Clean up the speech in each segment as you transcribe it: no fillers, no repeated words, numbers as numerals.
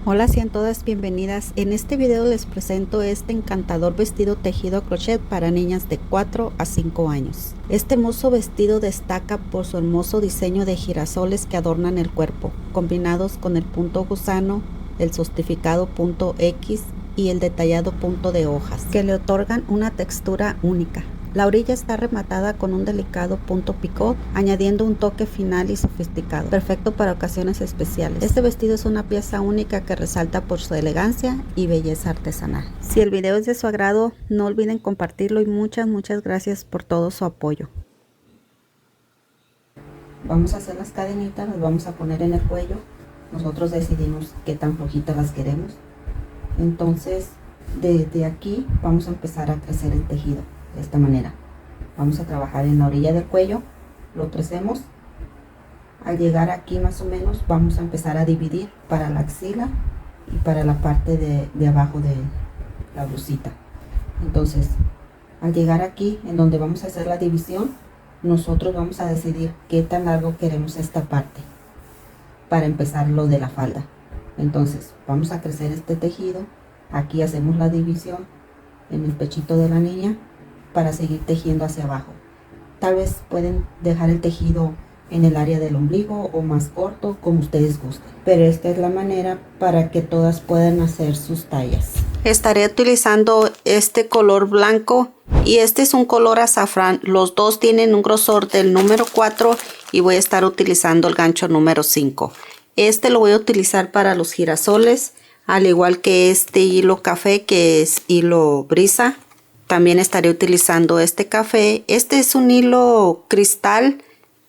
Hola, sean todas bienvenidas. En este video les presento este encantador vestido tejido a crochet para niñas de 4 a 5 años. Este hermoso vestido destaca por su hermoso diseño de girasoles que adornan el cuerpo, combinados con el punto gusano, el sostificado punto X y el detallado punto de hojas, que le otorgan una textura única. La orilla está rematada con un delicado punto picot, añadiendo un toque final y sofisticado, perfecto para ocasiones especiales. Este vestido es una pieza única que resalta por su elegancia y belleza artesanal. Si el video es de su agrado, no olviden compartirlo y muchas gracias por todo su apoyo. Vamos a hacer las cadenitas, las vamos a poner en el cuello. Nosotros decidimos qué tan flojitas las queremos. Entonces, desde aquí vamos a empezar a crecer el tejido. De esta manera vamos a trabajar en la orilla del cuello, lo crecemos. Al llegar aquí más o menos vamos a empezar a dividir para la axila y para la parte de abajo de la blusita. Entonces, al llegar aquí en donde vamos a hacer la división, nosotros vamos a decidir qué tan largo queremos esta parte para empezar lo de la falda. Entonces vamos a crecer este tejido. Aquí hacemos la división en el pechito de la niña para seguir tejiendo hacia abajo. Tal vez pueden dejar el tejido en el área del ombligo o más corto, como ustedes gusten, pero esta es la manera para que todas puedan hacer sus tallas. Estaré utilizando este color blanco y este es un color azafrán. Los dos tienen un grosor del número 4 y voy a estar utilizando el gancho número 5. Este lo voy a utilizar para los girasoles, al igual que este hilo café que es hilo brisa. También estaré utilizando este café. Este es un hilo cristal.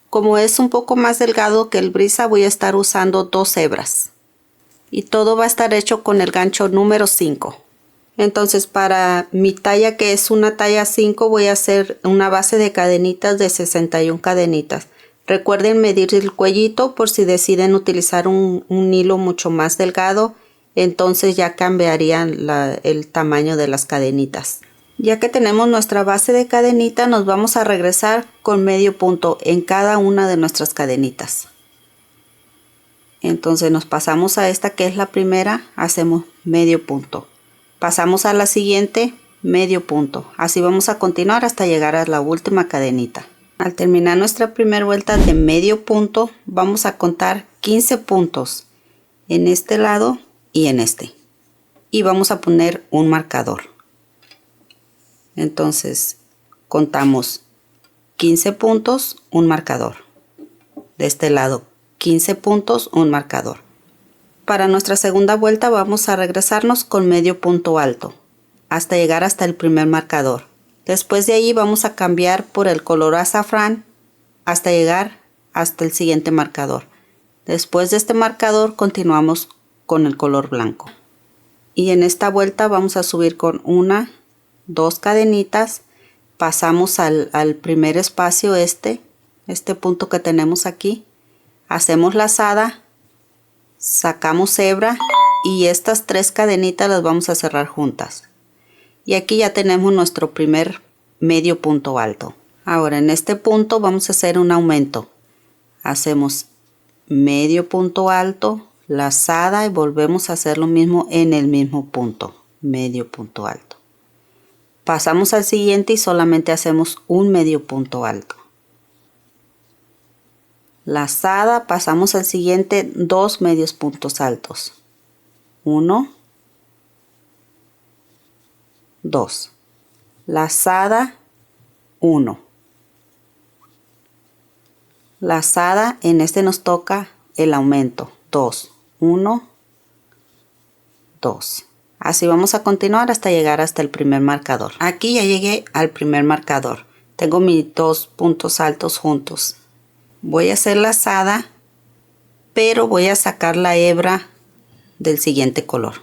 Como es un poco más delgado que el brisa, voy a estar usando 2 hebras. Y todo va a estar hecho con el gancho número 5. Entonces, para mi talla, que es una talla 5, voy a hacer una base de cadenitas de 61 cadenitas. Recuerden medir el cuellito por si deciden utilizar un hilo mucho más delgado. Entonces ya cambiarían el tamaño de las cadenitas. Ya que tenemos nuestra base de cadenita, nos vamos a regresar con medio punto en cada una de nuestras cadenitas. Entonces nos pasamos a esta que es la primera, hacemos medio punto. Pasamos a la siguiente, medio punto. Así vamos a continuar hasta llegar a la última cadenita. Al terminar nuestra primera vuelta de medio punto, vamos a contar 15 puntos en este lado y en este. Y vamos a poner un marcador. Entonces contamos 15 puntos, un marcador. De este lado 15 puntos, un marcador. Para nuestra segunda vuelta vamos a regresarnos con medio punto alto hasta llegar hasta el primer marcador. Después de ahí vamos a cambiar por el color azafrán hasta llegar hasta el siguiente marcador. Después de este marcador continuamos con el color blanco. Y en esta vuelta vamos a subir con 1, 2 cadenitas, pasamos al primer espacio, este punto que tenemos aquí, hacemos lazada, sacamos hebra y estas 3 cadenitas las vamos a cerrar juntas. Y aquí ya tenemos nuestro primer medio punto alto. Ahora en este punto vamos a hacer un aumento. Hacemos medio punto alto, lazada y volvemos a hacer lo mismo en el mismo punto, medio punto alto. Pasamos al siguiente y solamente hacemos un medio punto alto. Lazada, pasamos al siguiente, 2 medios puntos altos. 1, 2. Lazada, 1. Lazada, en este nos toca el aumento. 2, 1, 2. Así vamos a continuar hasta llegar hasta el primer marcador. Aquí ya llegué al primer marcador. Tengo mis 2 puntos altos juntos. Voy a hacer lazada, pero voy a sacar la hebra del siguiente color.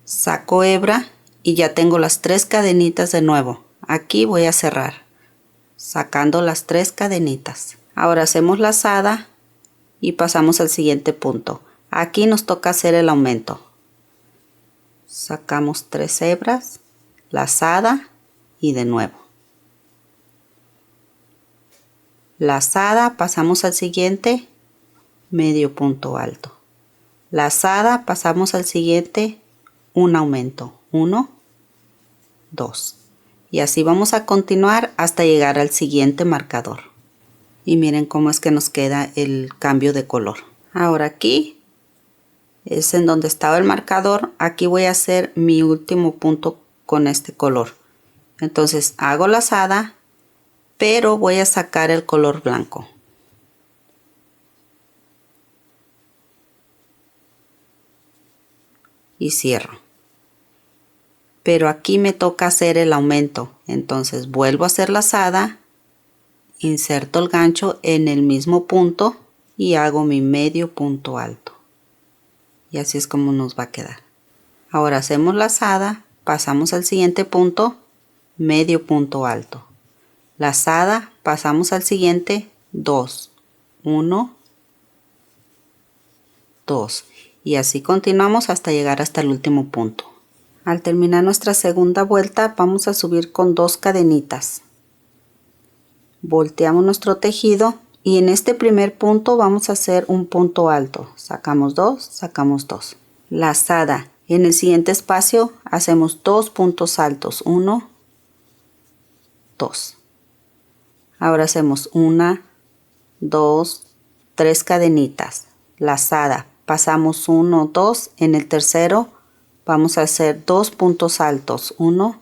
Saco hebra y ya tengo las 3 cadenitas de nuevo. Aquí voy a cerrar, sacando las 3 cadenitas. Ahora hacemos lazada y pasamos al siguiente punto. Aquí nos toca hacer el aumento. Sacamos 3 hebras, lazada y de nuevo. Lazada, pasamos al siguiente, medio punto alto. Lazada, pasamos al siguiente, un aumento, 1, 2. Y así vamos a continuar hasta llegar al siguiente marcador. Y miren cómo es que nos queda el cambio de color. Ahora aquí es en donde estaba el marcador. Aquí voy a hacer mi último punto con este color. Entonces hago lazada, pero voy a sacar el color blanco. Y cierro. Pero aquí me toca hacer el aumento. Entonces vuelvo a hacer lazada, inserto el gancho en el mismo punto y hago mi medio punto alto. Y así es como nos va a quedar. Ahora hacemos lazada, pasamos al siguiente punto, medio punto alto. Lazada, pasamos al siguiente, 2, 1, 2. Y así continuamos hasta llegar hasta el último punto. Al terminar nuestra segunda vuelta vamos a subir con 2 cadenitas. Volteamos nuestro tejido y en este primer punto vamos a hacer un punto alto. Sacamos 2, sacamos 2. Lazada. En el siguiente espacio hacemos 2 puntos altos. 1, 2. Ahora hacemos 1, 2, 3 cadenitas. Lazada. Pasamos 1, 2. En el tercero vamos a hacer 2 puntos altos. 1,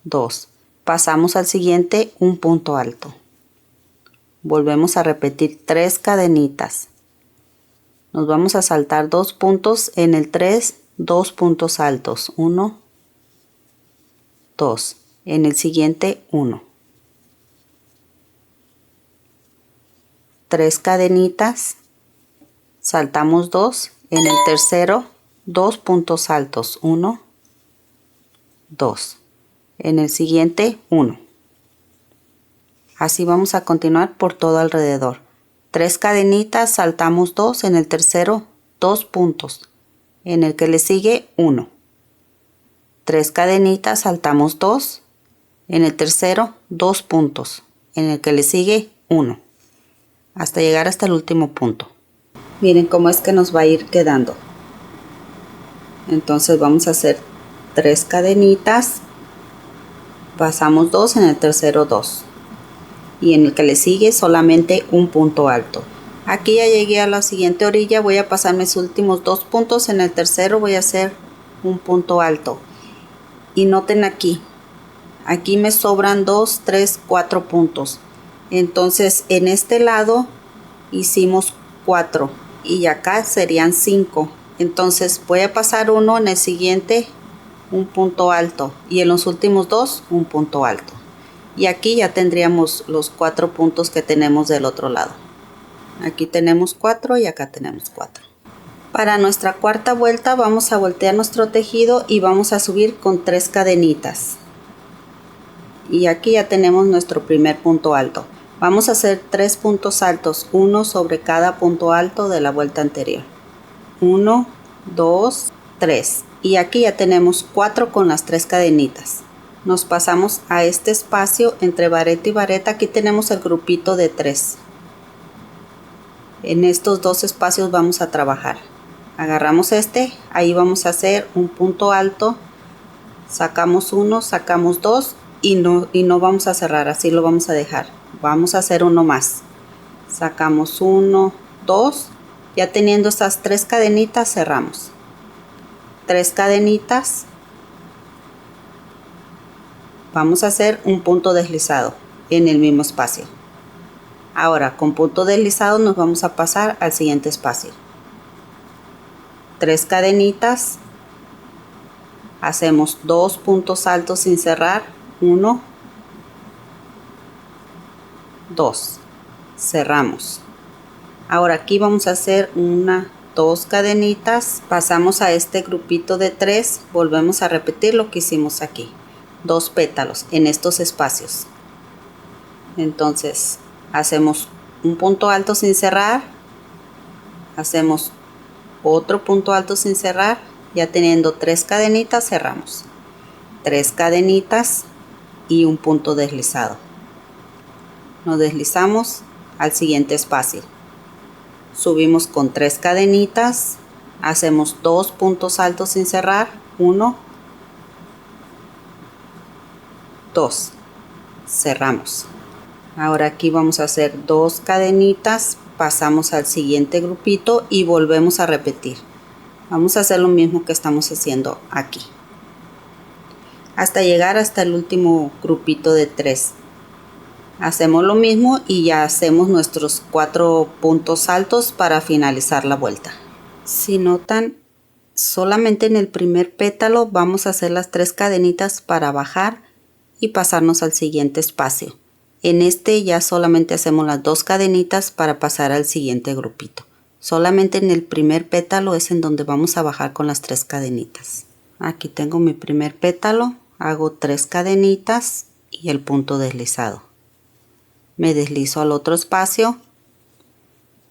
2. Pasamos al siguiente, un punto alto. Volvemos a repetir 3 cadenitas. Nos vamos a saltar 2 puntos. En el 3, 2 puntos altos. 1, 2. En el siguiente, 1. 3 cadenitas. Saltamos 2. En el tercero, 2 puntos altos. 1, 2. En el siguiente, 1. Así vamos a continuar por todo alrededor. 3 cadenitas, saltamos 2. En el tercero, 2 puntos. En el que le sigue, 1. 3 cadenitas, saltamos 2. En el tercero, 2 puntos. En el que le sigue, 1. Hasta llegar hasta el último punto. Miren cómo es que nos va a ir quedando. Entonces vamos a hacer 3 cadenitas. Pasamos 2, en el tercero 2. Y en el que le sigue solamente un punto alto. Aquí ya llegué a la siguiente orilla. Voy a pasar mis últimos 2 puntos. En el tercero voy a hacer un punto alto. Y noten aquí. Aquí me sobran 2, 3, 4 puntos. Entonces en este lado hicimos 4. Y acá serían 5. Entonces voy a pasar uno, en el siguiente un punto alto y en los últimos 2 un punto alto. Y aquí ya tendríamos los 4 puntos que tenemos del otro lado. Aquí tenemos 4 y acá tenemos 4. Para nuestra cuarta vuelta vamos a voltear nuestro tejido y vamos a subir con 3 cadenitas. Y aquí ya tenemos nuestro primer punto alto. Vamos a hacer 3 puntos altos, uno sobre cada punto alto de la vuelta anterior. 1, 2, 3. Y aquí ya tenemos 4 con las 3 cadenitas. Nos pasamos a este espacio entre vareta y vareta. Aquí tenemos el grupito de 3. En estos dos espacios vamos a trabajar. Agarramos este, ahí vamos a hacer un punto alto. Sacamos 1, sacamos 2 y no vamos a cerrar, así lo vamos a dejar. Vamos a hacer uno más. Sacamos 1, 2. Ya teniendo estas 3 cadenitas cerramos. 3 cadenitas. Vamos a hacer un punto deslizado en el mismo espacio. Ahora con punto deslizado nos vamos a pasar al siguiente espacio. 3 cadenitas. Hacemos 2 puntos altos sin cerrar. 1, 2. Cerramos. Ahora aquí vamos a hacer 1, 2 cadenitas. Pasamos a este grupito de 3. Volvemos a repetir lo que hicimos aquí. 2 pétalos en estos espacios. Entonces hacemos un punto alto sin cerrar. Hacemos otro punto alto sin cerrar. Ya teniendo 3 cadenitas cerramos. 3 cadenitas y un punto deslizado. Nos deslizamos al siguiente espacio. subimos con 3 cadenitas, hacemos 2 puntos altos sin cerrar, 1, 2, cerramos. Ahora aquí vamos a hacer 2 cadenitas, pasamos al siguiente grupito y volvemos a repetir. Vamos a hacer lo mismo que estamos haciendo aquí, hasta llegar hasta el último grupito de 3. Hacemos lo mismo y ya hacemos nuestros 4 puntos altos para finalizar la vuelta. Si notan, solamente en el primer pétalo vamos a hacer las 3 cadenitas para bajar y pasarnos al siguiente espacio. En este ya solamente hacemos las 2 cadenitas para pasar al siguiente grupito. Solamente en el primer pétalo es en donde vamos a bajar con las 3 cadenitas. Aquí tengo mi primer pétalo, hago 3 cadenitas y el punto deslizado. Me deslizo al otro espacio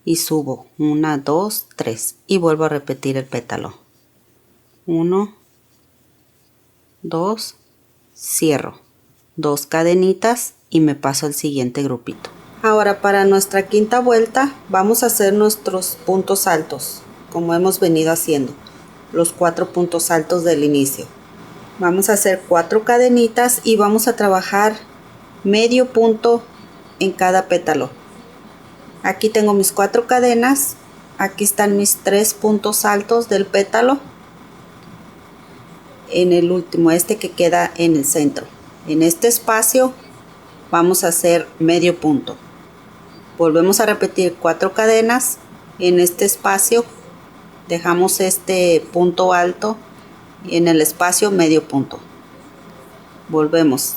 y subo 1, 2, 3 y vuelvo a repetir el pétalo. 1, 2, cierro 2 cadenitas y me paso al siguiente grupito. Ahora para nuestra quinta vuelta vamos a hacer nuestros puntos altos como hemos venido haciendo, los 4 puntos altos del inicio. Vamos a hacer 4 cadenitas y vamos a trabajar medio punto en cada pétalo. Aquí tengo mis 4 cadenas, aquí están mis 3 puntos altos del pétalo, en el último, este que queda en el centro. En este espacio vamos a hacer medio punto. Volvemos a repetir 4 cadenas, en este espacio dejamos este punto alto y en el espacio medio punto. Volvemos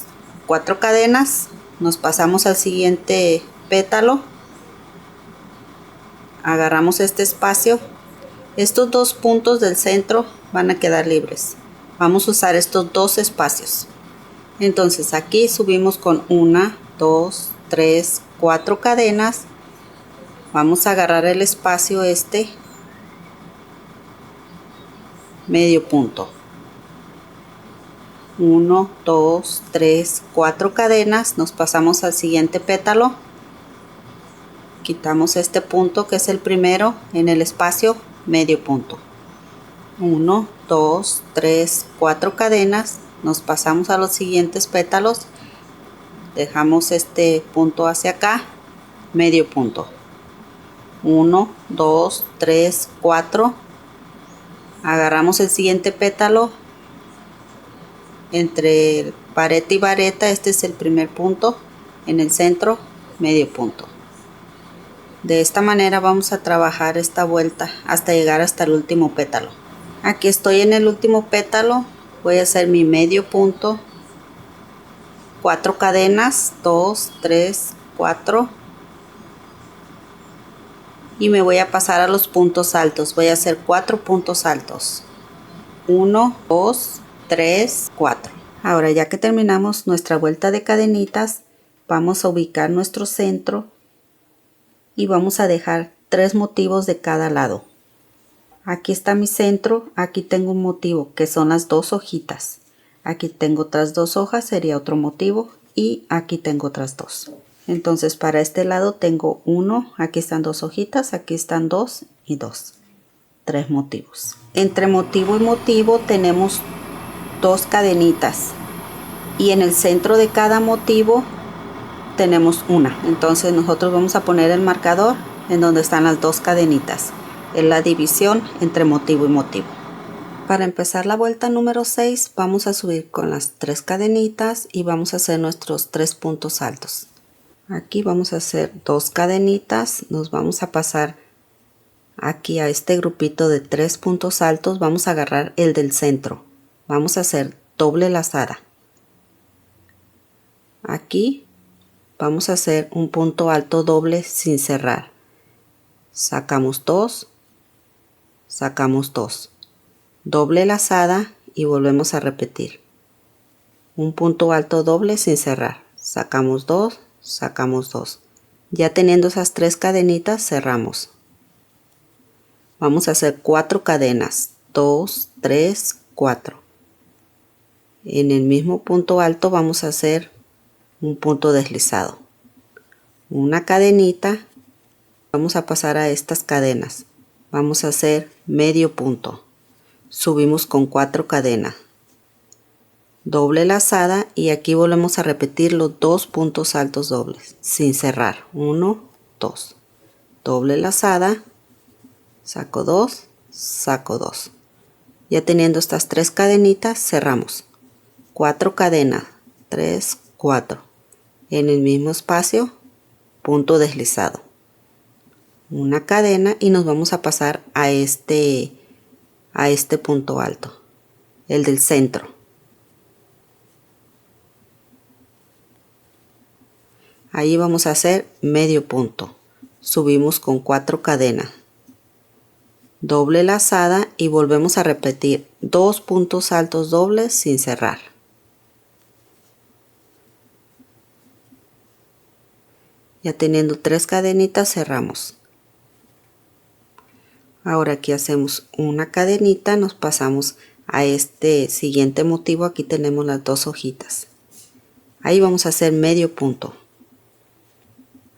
4 cadenas, nos pasamos al siguiente pétalo, agarramos este espacio, estos 2 puntos del centro van a quedar libres. Vamos a usar estos 2 espacios. Entonces aquí subimos con 1, 2, 3, 4 cadenas. Vamos a agarrar el espacio este, medio punto. 1, 2, 3, 4 cadenas, nos pasamos al siguiente pétalo, quitamos este punto que es el primero, en el espacio medio punto. 1, 2, 3, 4 cadenas, nos pasamos a los siguientes pétalos, dejamos este punto hacia acá, medio punto. 1, 2, 3, 4, agarramos el siguiente pétalo, entre vareta y vareta, este es el primer punto, en el centro medio punto. De esta manera vamos a trabajar esta vuelta hasta llegar hasta el último pétalo. Aquí estoy en el último pétalo, voy a hacer mi medio punto, 4 cadenas, 2, 3, 4 y me voy a pasar a los puntos altos. Voy a hacer 4 puntos altos, 1, 2, 3, 4. Ahora ya que terminamos nuestra vuelta de cadenitas, vamos a ubicar nuestro centro y vamos a dejar 3 motivos de cada lado. Aquí está mi centro, aquí tengo un motivo que son las 2 hojitas. Aquí tengo otras 2 hojas, sería otro motivo, y aquí tengo otras 2. Entonces para este lado tengo 1, aquí están 2 hojitas, aquí están 2 y 2. 3 motivos. Entre motivo y motivo tenemos 2 cadenitas y en el centro de cada motivo tenemos una. Entonces nosotros vamos a poner el marcador en donde están las 2 cadenitas. Es la división entre motivo y motivo. Para empezar la vuelta número 6 vamos a subir con las 3 cadenitas y vamos a hacer nuestros 3 puntos altos. Aquí vamos a hacer 2 cadenitas, nos vamos a pasar aquí a este grupito de 3 puntos altos, vamos a agarrar el del centro, vamos a hacer doble lazada. Aquí vamos a hacer un punto alto doble sin cerrar. Sacamos 2, sacamos 2, doble lazada y volvemos a repetir. Un punto alto doble sin cerrar. Sacamos 2, sacamos 2. Ya teniendo esas 3 cadenitas cerramos. Vamos a hacer 4 cadenas. 2, 3, 4. En el mismo punto alto vamos a hacer un punto deslizado. Una cadenita. Vamos a pasar a estas cadenas. Vamos a hacer medio punto. Subimos con 4 cadenas. Doble lazada y aquí volvemos a repetir los 2 puntos altos dobles sin cerrar. 1, 2. Doble lazada, saco 2, saco 2. Ya teniendo estas 3 cadenitas, cerramos. 4 cadenas, 3, 4. En el mismo espacio, punto deslizado. Una cadena y nos vamos a pasar a este punto alto, el del centro. Ahí vamos a hacer medio punto. Subimos con 4 cadenas. Doble lazada y volvemos a repetir 2 puntos altos dobles sin cerrar. Ya teniendo 3 cadenitas, cerramos. Ahora aquí hacemos una cadenita, nos pasamos a este siguiente motivo. Aquí tenemos las 2 hojitas. Ahí vamos a hacer medio punto.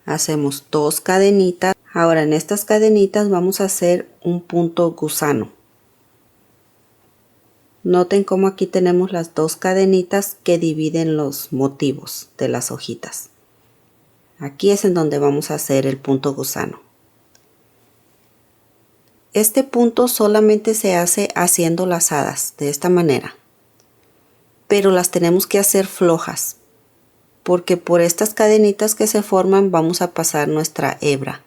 Hacemos 2 cadenitas. Ahora en estas cadenitas vamos a hacer un punto gusano. Noten cómo aquí tenemos las 2 cadenitas que dividen los motivos de las hojitas. Aquí es en donde vamos a hacer el punto gusano. Este punto solamente se hace haciendo lazadas de esta manera, pero las tenemos que hacer flojas, porque por estas cadenitas que se forman vamos a pasar nuestra hebra.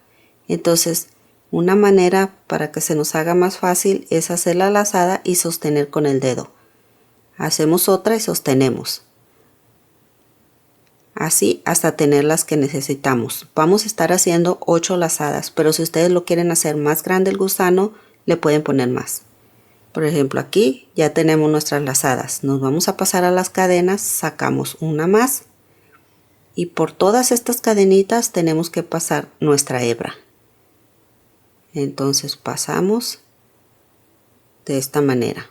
Entonces, una manera para que se nos haga más fácil es hacer la lazada y sostener con el dedo. Hacemos otra y sostenemos. Así hasta tener las que necesitamos. Vamos a estar haciendo 8 lazadas, pero si ustedes lo quieren hacer más grande el gusano, le pueden poner más. Por ejemplo, aquí ya tenemos nuestras lazadas. Nos vamos a pasar a las cadenas, sacamos una más y por todas estas cadenitas tenemos que pasar nuestra hebra. Entonces pasamos de esta manera.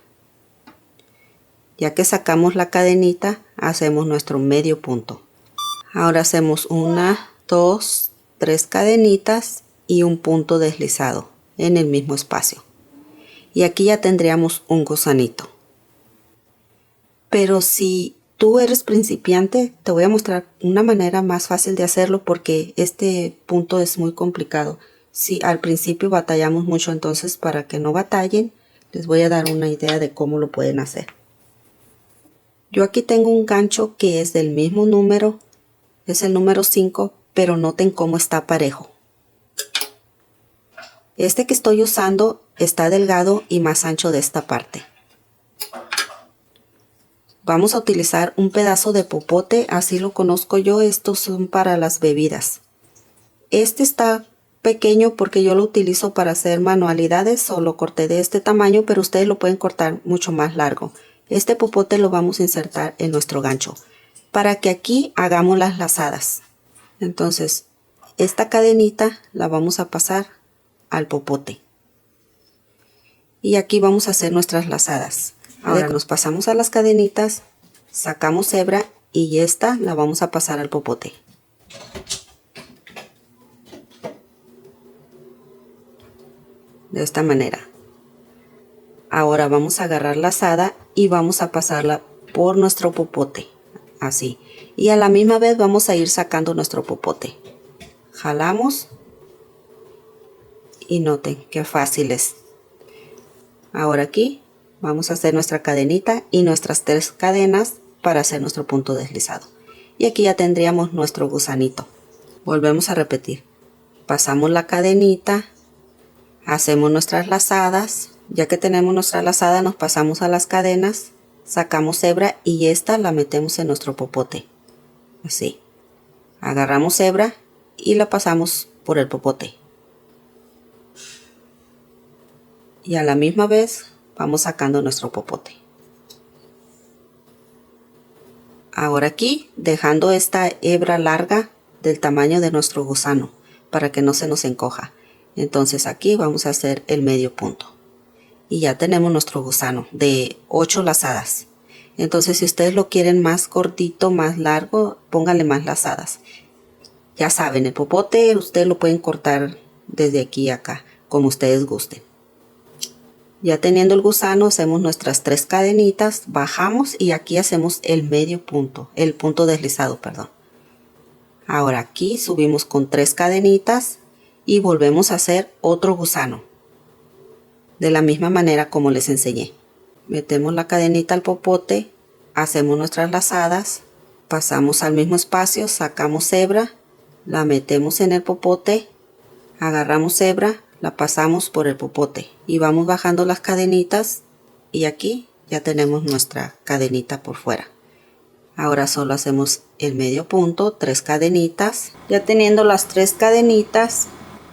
Ya que sacamos la cadenita, hacemos nuestro medio punto. Ahora hacemos 1, 2, 3 cadenitas y un punto deslizado en el mismo espacio. Y aquí ya tendríamos un gusanito. Pero si tú eres principiante, te voy a mostrar una manera más fácil de hacerlo porque este punto es muy complicado. Si al principio batallamos mucho, entonces para que no batallen, les voy a dar una idea de cómo lo pueden hacer. Yo aquí tengo un gancho que es del mismo número. Es el número 5, pero noten cómo está parejo. Este que estoy usando está delgado y más ancho de esta parte. Vamos a utilizar un pedazo de popote, así lo conozco yo, estos son para las bebidas. Este está pequeño porque yo lo utilizo para hacer manualidades o lo corté de este tamaño, pero ustedes lo pueden cortar mucho más largo. Este popote lo vamos a insertar en nuestro gancho, para que aquí hagamos las lazadas. Entonces, esta cadenita la vamos a pasar al popote. Y aquí vamos a hacer nuestras lazadas. Ahora nos pasamos a las cadenitas, sacamos hebra y esta la vamos a pasar al popote. De esta manera. Ahora vamos a agarrar lazada y vamos a pasarla por nuestro popote. Así, y a la misma vez vamos a ir sacando nuestro popote. Jalamos y noten qué fácil es. Ahora aquí vamos a hacer nuestra cadenita y nuestras 3 cadenas para hacer nuestro punto deslizado. Y aquí ya tendríamos nuestro gusanito. Volvemos a repetir. Pasamos la cadenita, hacemos nuestras lazadas. Ya que tenemos nuestra lazada, nos pasamos a las cadenas. Sacamos hebra y esta la metemos en nuestro popote. Así. Agarramos hebra y la pasamos por el popote. Y a la misma vez vamos sacando nuestro popote. Ahora aquí dejando esta hebra larga del tamaño de nuestro gusano para que no se nos encoja. Entonces aquí vamos a hacer el medio punto. Y ya tenemos nuestro gusano de 8 lazadas. Entonces si ustedes lo quieren más cortito, más largo, pónganle más lazadas. Ya saben, el popote ustedes lo pueden cortar desde aquí a acá, como ustedes gusten. Ya teniendo el gusano, hacemos nuestras 3 cadenitas, bajamos y aquí hacemos el medio punto, el punto deslizado, perdón. Ahora aquí subimos con 3 cadenitas y volvemos a hacer otro gusano. De la misma manera como les enseñé. Metemos la cadenita al popote, hacemos nuestras lazadas, pasamos al mismo espacio, sacamos hebra, la metemos en el popote, agarramos hebra, la pasamos por el popote y vamos bajando las cadenitas y aquí ya tenemos nuestra cadenita por fuera. Ahora solo hacemos el medio punto, 3 cadenitas. Ya teniendo las 3 cadenitas,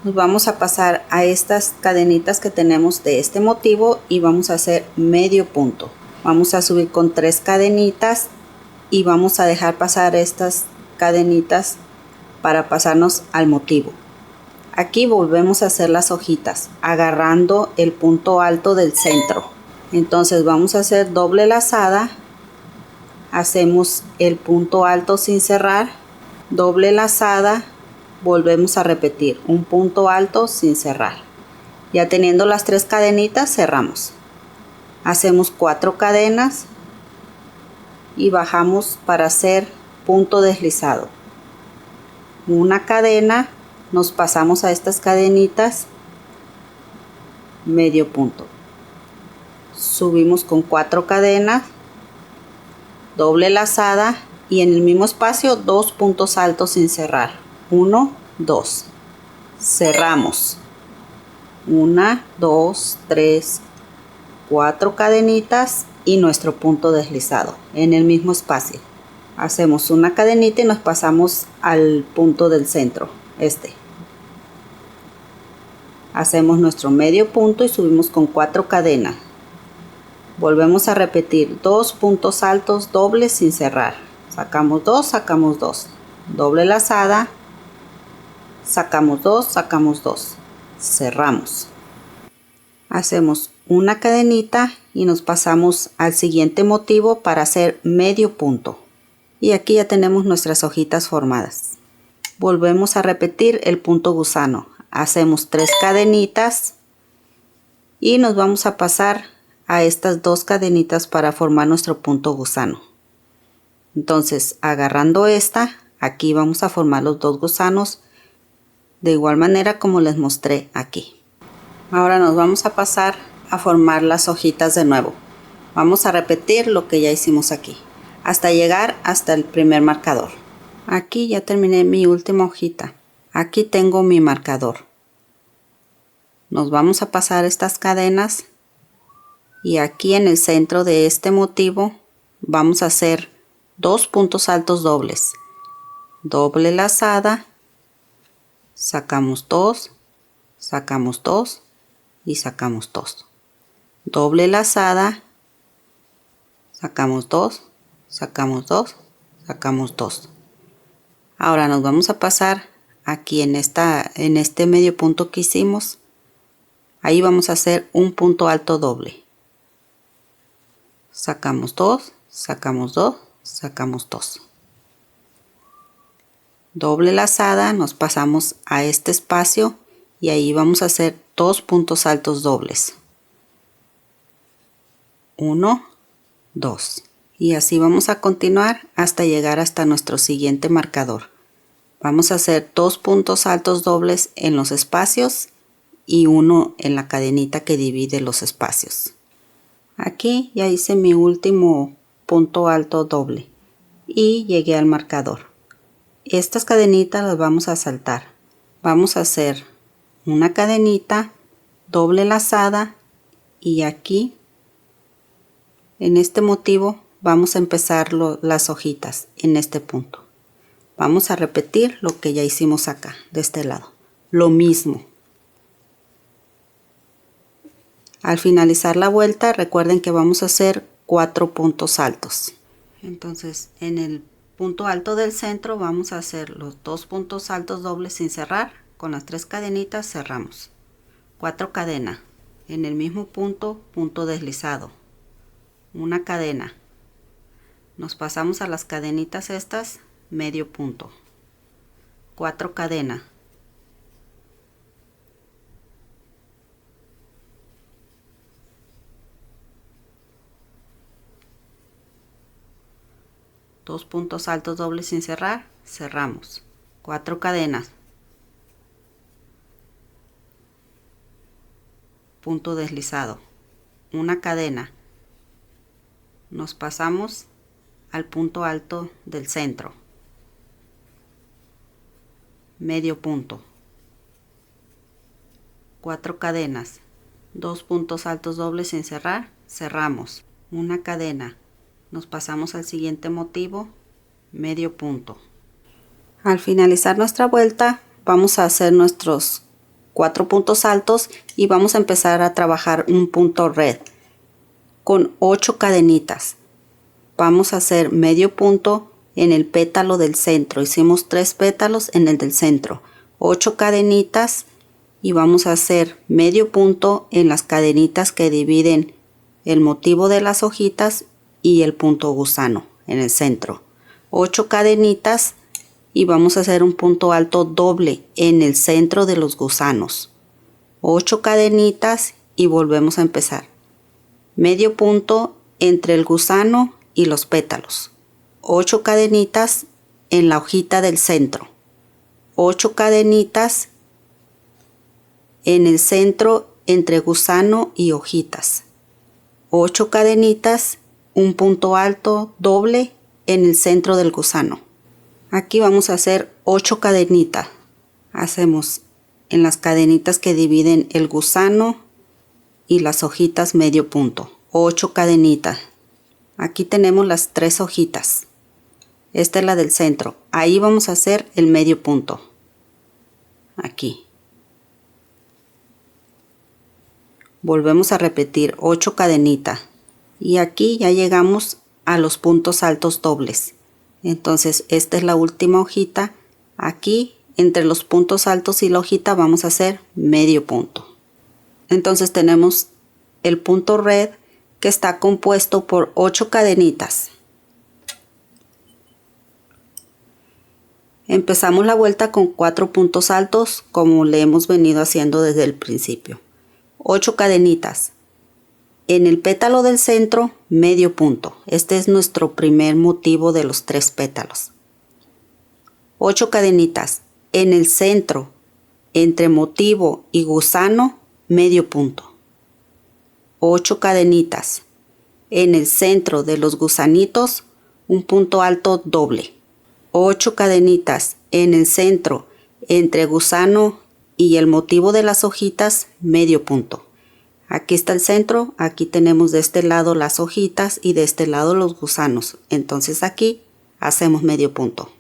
nos vamos a pasar a estas cadenitas que tenemos de este motivo y vamos a hacer medio punto. Vamos a subir con 3 cadenitas y vamos a dejar pasar estas cadenitas para pasarnos al motivo. Aquí volvemos a hacer las hojitas agarrando el punto alto del centro. Entonces vamos a hacer doble lazada, hacemos el punto alto sin cerrar, doble lazada, volvemos a repetir un punto alto sin cerrar. Ya teniendo las 3 cadenitas, cerramos. Hacemos 4 cadenas y bajamos para hacer punto deslizado. Una cadena, nos pasamos a estas cadenitas, medio punto. Subimos con 4 cadenas, doble lazada y en el mismo espacio 2 puntos altos sin cerrar. 1, 2. Cerramos. 1, 2, 3, 4 cadenitas y nuestro punto deslizado en el mismo espacio. Hacemos una cadenita y nos pasamos al punto del centro, Hacemos nuestro medio punto y subimos con 4 cadenas. Volvemos a repetir 2 puntos altos dobles sin cerrar. Sacamos 2, sacamos 2. Doble lazada. Sacamos 2, sacamos 2. Cerramos. Hacemos una cadenita y nos pasamos al siguiente motivo para hacer medio punto. Y aquí ya tenemos nuestras hojitas formadas. Volvemos a repetir el punto gusano. Hacemos 3 cadenitas y nos vamos a pasar a estas 2 cadenitas para formar nuestro punto gusano. Entonces, agarrando esta, aquí vamos a formar los 2 gusanos de igual manera como les mostré aquí. Ahora nos vamos a pasar a formar las hojitas de nuevo. Vamos a repetir lo que ya hicimos aquí hasta llegar hasta el primer marcador. Aquí ya terminé mi última hojita. Aquí tengo mi marcador. Nos vamos a pasar estas cadenas y aquí en el centro de este motivo vamos a hacer 2 puntos altos dobles. Doble lazada, sacamos 2, sacamos 2 y sacamos 2. Doble lazada, sacamos 2, sacamos 2, sacamos 2. Ahora nos vamos a pasar aquí en este medio punto que hicimos. Ahí vamos a hacer un punto alto doble. Sacamos 2, sacamos 2, sacamos 2. Doble lazada, nos pasamos a este espacio y ahí vamos a hacer 2 puntos altos dobles. 1, 2. Y así vamos a continuar hasta llegar hasta nuestro siguiente marcador. Vamos a hacer 2 puntos altos dobles en los espacios y 1 en la cadenita que divide los espacios. Aquí ya hice mi último punto alto doble y llegué al marcador. Estas cadenitas las vamos a saltar. Vamos a hacer una cadenita, doble lazada y aquí en este motivo vamos a empezar las hojitas en este punto. Vamos a repetir lo que ya hicimos acá, de este lado. Lo mismo. Al finalizar la vuelta, recuerden que vamos a hacer 4 puntos altos. Entonces, en el punto alto del centro vamos a hacer los 2 puntos altos dobles sin cerrar. Con las 3 cadenitas cerramos. 4 cadenas. En el mismo punto, punto deslizado. Una cadena. Nos pasamos a las cadenitas estas, medio punto. 4 cadenas. 2 puntos altos dobles sin cerrar, cerramos, 4 cadenas, punto deslizado, una cadena, nos pasamos al punto alto del centro, medio punto, 4 cadenas, 2 puntos altos dobles sin cerrar, cerramos, una cadena, nos pasamos al siguiente motivo, medio punto. Al finalizar nuestra vuelta vamos a hacer nuestros 4 puntos altos y vamos a empezar a trabajar un punto red con 8 cadenitas. Vamos a hacer medio punto en el pétalo del centro, hicimos 3 pétalos en el del centro, 8 cadenitas y vamos a hacer medio punto en las cadenitas que dividen el motivo de las hojitas y el punto gusano en el centro, 8 cadenitas y vamos a hacer un punto alto doble en el centro de los gusanos, 8 cadenitas y volvemos a empezar, medio punto entre el gusano y los pétalos, 8 cadenitas en la hojita del centro, 8 cadenitas en el centro entre gusano y hojitas, 8 cadenitas, un punto alto doble en el centro del gusano. Aquí vamos a hacer 8 cadenitas. Hacemos en las cadenitas que dividen el gusano y las hojitas medio punto, 8 cadenitas. Aquí tenemos las 3 hojitas. Esta es la del centro. Ahí vamos a hacer el medio punto. Aquí. Volvemos a repetir 8 cadenitas. Y aquí ya llegamos a los puntos altos dobles. Entonces esta es la última hojita. Aquí entre los puntos altos y la hojita vamos a hacer medio punto. Entonces tenemos el punto red que está compuesto por 8 cadenitas. Empezamos la vuelta con 4 puntos altos como le hemos venido haciendo desde el principio. 8 cadenitas. En el pétalo del centro, medio punto. Este es nuestro primer motivo de los 3 pétalos. 8 cadenitas. En el centro, entre motivo y gusano, medio punto. 8 cadenitas. En el centro de los gusanitos, un punto alto doble. 8 cadenitas. En el centro, entre gusano y el motivo de las hojitas, medio punto. Aquí está el centro, aquí tenemos de este lado las hojitas y de este lado los gusanos. Entonces aquí hacemos medio punto.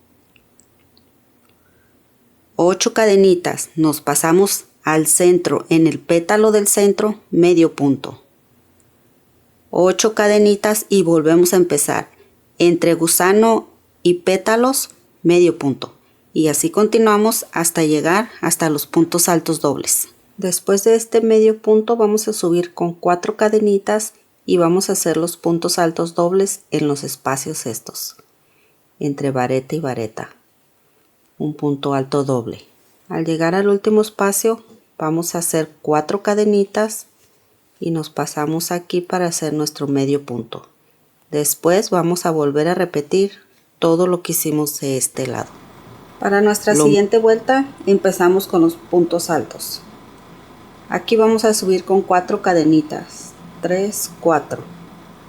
8 cadenitas, nos pasamos al centro, en el pétalo del centro, medio punto. 8 cadenitas y volvemos a empezar. Entre gusano y pétalos, medio punto. Y así continuamos hasta llegar hasta los puntos altos dobles. Después de este medio punto vamos a subir con 4 cadenitas y vamos a hacer los puntos altos dobles en los espacios estos, entre vareta y vareta, un punto alto doble. Al llegar al último espacio vamos a hacer 4 cadenitas y nos pasamos aquí para hacer nuestro medio punto. Después vamos a volver a repetir todo lo que hicimos de este lado. Para nuestra siguiente vuelta empezamos con los puntos altos. Aquí vamos a subir con 4 cadenitas, 3, 4.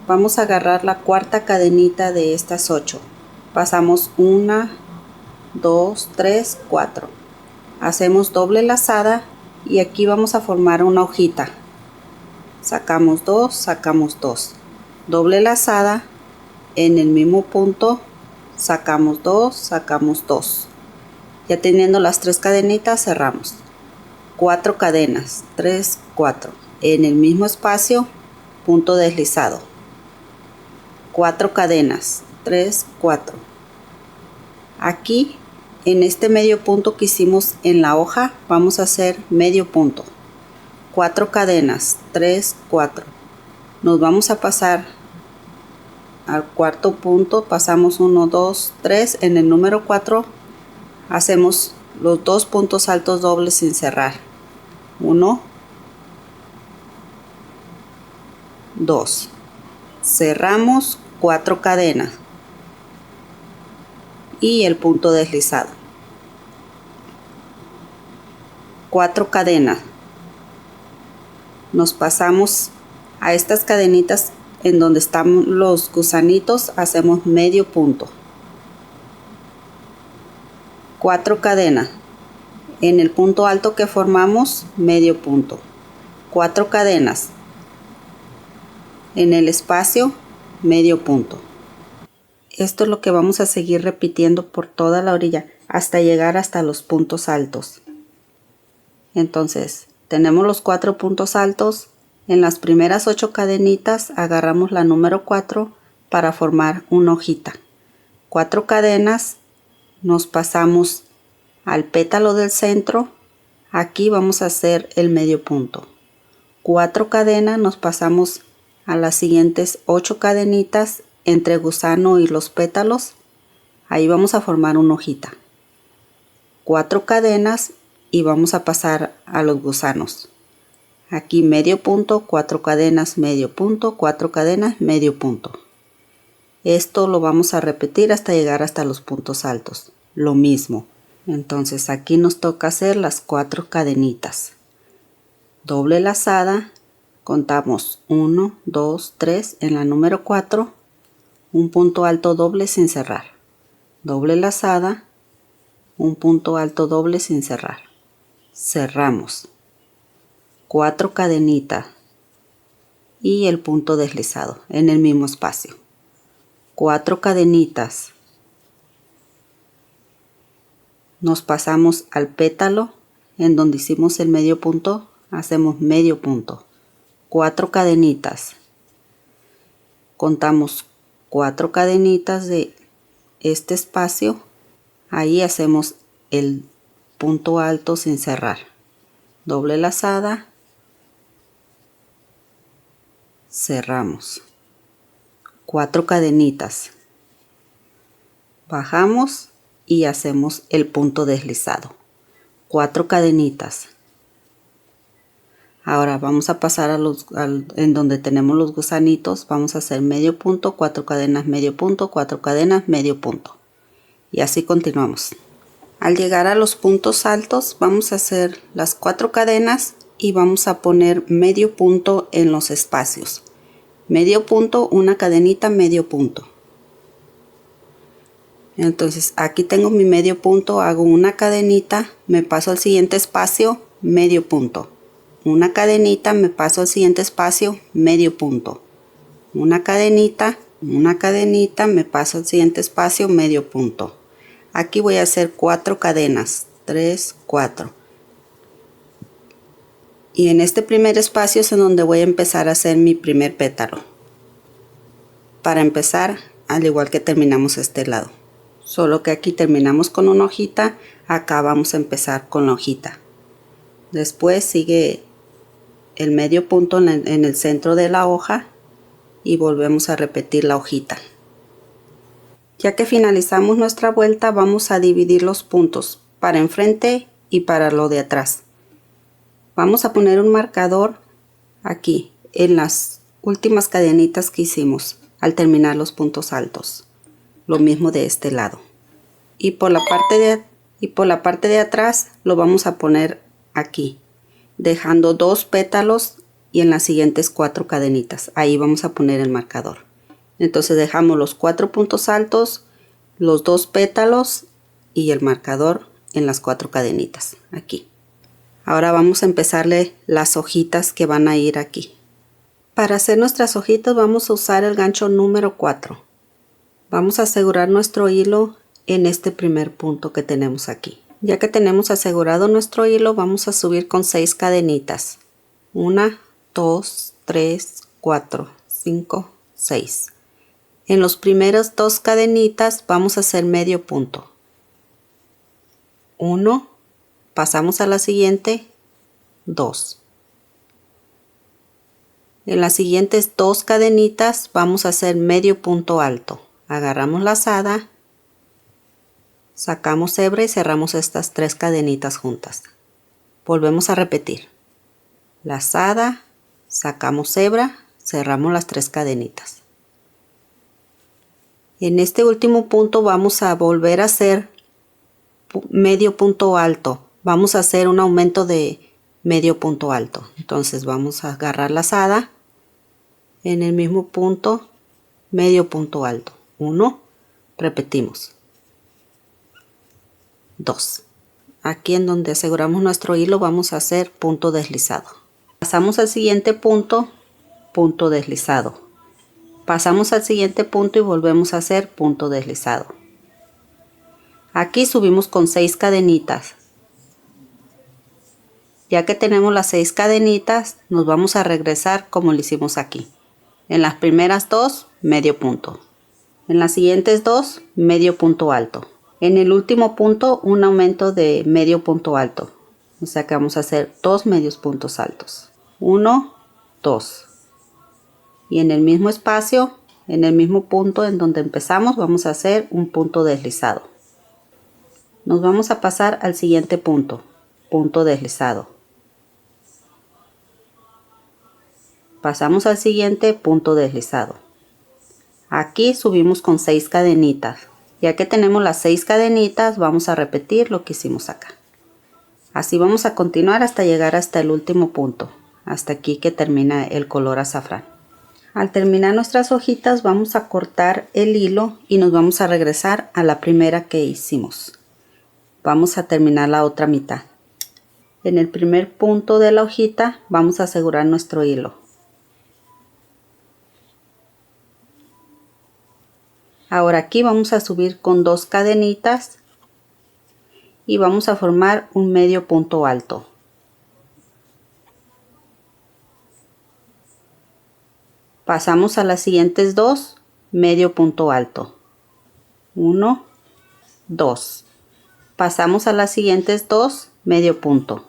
Vamos a agarrar la cuarta cadenita de estas 8. Pasamos 1, 2, 3, 4. Hacemos doble lazada y aquí vamos a formar una hojita. Sacamos 2, sacamos 2. Doble lazada, en el mismo punto, sacamos 2, sacamos 2. Ya teniendo las 3 cadenitas, cerramos. 4 cadenas, 3, 4. En el mismo espacio, punto deslizado. 4 cadenas, 3, 4. Aquí, en este medio punto que hicimos en la hoja, vamos a hacer medio punto. 4 cadenas, 3, 4. Nos vamos a pasar al cuarto punto, pasamos 1, 2, 3. En el número 4 hacemos los 2 puntos altos dobles sin cerrar. 1, 2. Cerramos 4 cadenas. y el punto deslizado. 4 cadenas. Nos pasamos a estas cadenitas en donde están los gusanitos, hacemos medio punto. 4 cadenas. En el punto alto que formamos, medio punto. 4 cadenas. En el espacio, medio punto. Esto es lo que vamos a seguir repitiendo por toda la orilla hasta llegar hasta los puntos altos. Entonces, tenemos los 4 puntos altos. En las primeras 8 cadenitas agarramos la número 4 para formar una hojita. 4 cadenas, nos pasamos al pétalo del centro. Aquí vamos a hacer el medio punto. 4 cadenas, nos pasamos a las siguientes 8 cadenitas entre gusano y los pétalos. Ahí vamos a formar una hojita. 4 cadenas y vamos a pasar a los gusanos. Aquí medio punto, 4 cadenas, medio punto, 4 cadenas, medio punto. Esto lo vamos a repetir hasta llegar hasta los puntos altos. Lo mismo. Entonces aquí nos toca hacer las 4 cadenitas. Doble lazada. Contamos 1, 2, 3. En la número 4, un punto alto doble sin cerrar. Doble lazada. Un punto alto doble sin cerrar. Cerramos. 4 cadenitas y el punto deslizado en el mismo espacio. 4 cadenitas. Nos pasamos al pétalo en donde hicimos el medio punto, hacemos medio punto. 4 cadenitas. Contamos 4 cadenitas de este espacio. Ahí hacemos el punto alto sin cerrar. Doble lazada. Cerramos. 4 cadenitas. Bajamos y hacemos el punto deslizado. 4 cadenitas. Ahora vamos a pasar en donde tenemos los gusanitos. Vamos a hacer medio punto, 4 cadenas, medio punto, 4 cadenas, medio punto. Y así continuamos. Al llegar a los puntos altos vamos a hacer las 4 cadenas y vamos a poner medio punto en los espacios. Medio punto, una cadenita, medio punto. Entonces aquí tengo mi medio punto, hago una cadenita, me paso al siguiente espacio, medio punto. Una cadenita, me paso al siguiente espacio, medio punto. Una cadenita, me paso al siguiente espacio, medio punto. Aquí voy a hacer 4 cadenas, 3, 4. Y en este primer espacio es en donde voy a empezar a hacer mi primer pétalo. Para empezar, al igual que terminamos este lado. Solo que aquí terminamos con una hojita, acá vamos a empezar con la hojita. Después sigue el medio punto en el centro de la hoja y volvemos a repetir la hojita. Ya que finalizamos nuestra vuelta, vamos a dividir los puntos para enfrente y para lo de atrás. Vamos a poner un marcador aquí en las últimas cadenitas que hicimos al terminar los puntos altos. Lo mismo de este lado. Y por la parte de atrás lo vamos a poner aquí, dejando 2 pétalos y en las siguientes 4 cadenitas. Ahí vamos a poner el marcador. Entonces dejamos los 4 puntos altos, los 2 pétalos y el marcador en las 4 cadenitas aquí. Ahora vamos a empezarle las hojitas que van a ir aquí. Para hacer nuestras hojitas vamos a usar el gancho número 4. Vamos a asegurar nuestro hilo en este primer punto que tenemos aquí. Ya que tenemos asegurado nuestro hilo, vamos a subir con 6 cadenitas. 1, 2, 3, 4, 5, 6. En los primeros 2 cadenitas vamos a hacer medio punto. 1, pasamos a la siguiente, 2. En las siguientes 2 cadenitas vamos a hacer medio punto alto. Agarramos lazada, sacamos hebra y cerramos estas 3 cadenitas juntas. Volvemos a repetir. Lazada, sacamos hebra, cerramos las 3 cadenitas. En este último punto vamos a volver a hacer medio punto alto. Vamos a hacer un aumento de medio punto alto. Entonces vamos a agarrar lazada en el mismo punto, medio punto alto. 1, repetimos. 2. Aquí en donde aseguramos nuestro hilo vamos a hacer punto deslizado. Pasamos al siguiente punto, punto deslizado. Pasamos al siguiente punto y volvemos a hacer punto deslizado. Aquí subimos con 6 cadenitas. Ya que tenemos las 6 cadenitas, nos vamos a regresar como lo hicimos aquí. En las primeras 2, medio punto. En las siguientes 2, medio punto alto. En el último punto, un aumento de medio punto alto. O sea que vamos a hacer 2 medios puntos altos. 1, 2. Y en el mismo espacio, en el mismo punto en donde empezamos, vamos a hacer un punto deslizado. Nos vamos a pasar al siguiente punto, punto deslizado. Pasamos al siguiente punto deslizado. Aquí subimos con 6 cadenitas. Ya que tenemos las 6 cadenitas, vamos a repetir lo que hicimos acá. Así vamos a continuar hasta llegar hasta el último punto, hasta aquí que termina el color azafrán. Al terminar nuestras hojitas vamos a cortar el hilo y nos vamos a regresar a la primera que hicimos. Vamos a terminar la otra mitad. En el primer punto de la hojita vamos a asegurar nuestro hilo. Ahora aquí vamos a subir con 2 cadenitas y vamos a formar un medio punto alto. Pasamos a las siguientes 2, medio punto alto. 1, 2. Pasamos a las siguientes 2, medio punto.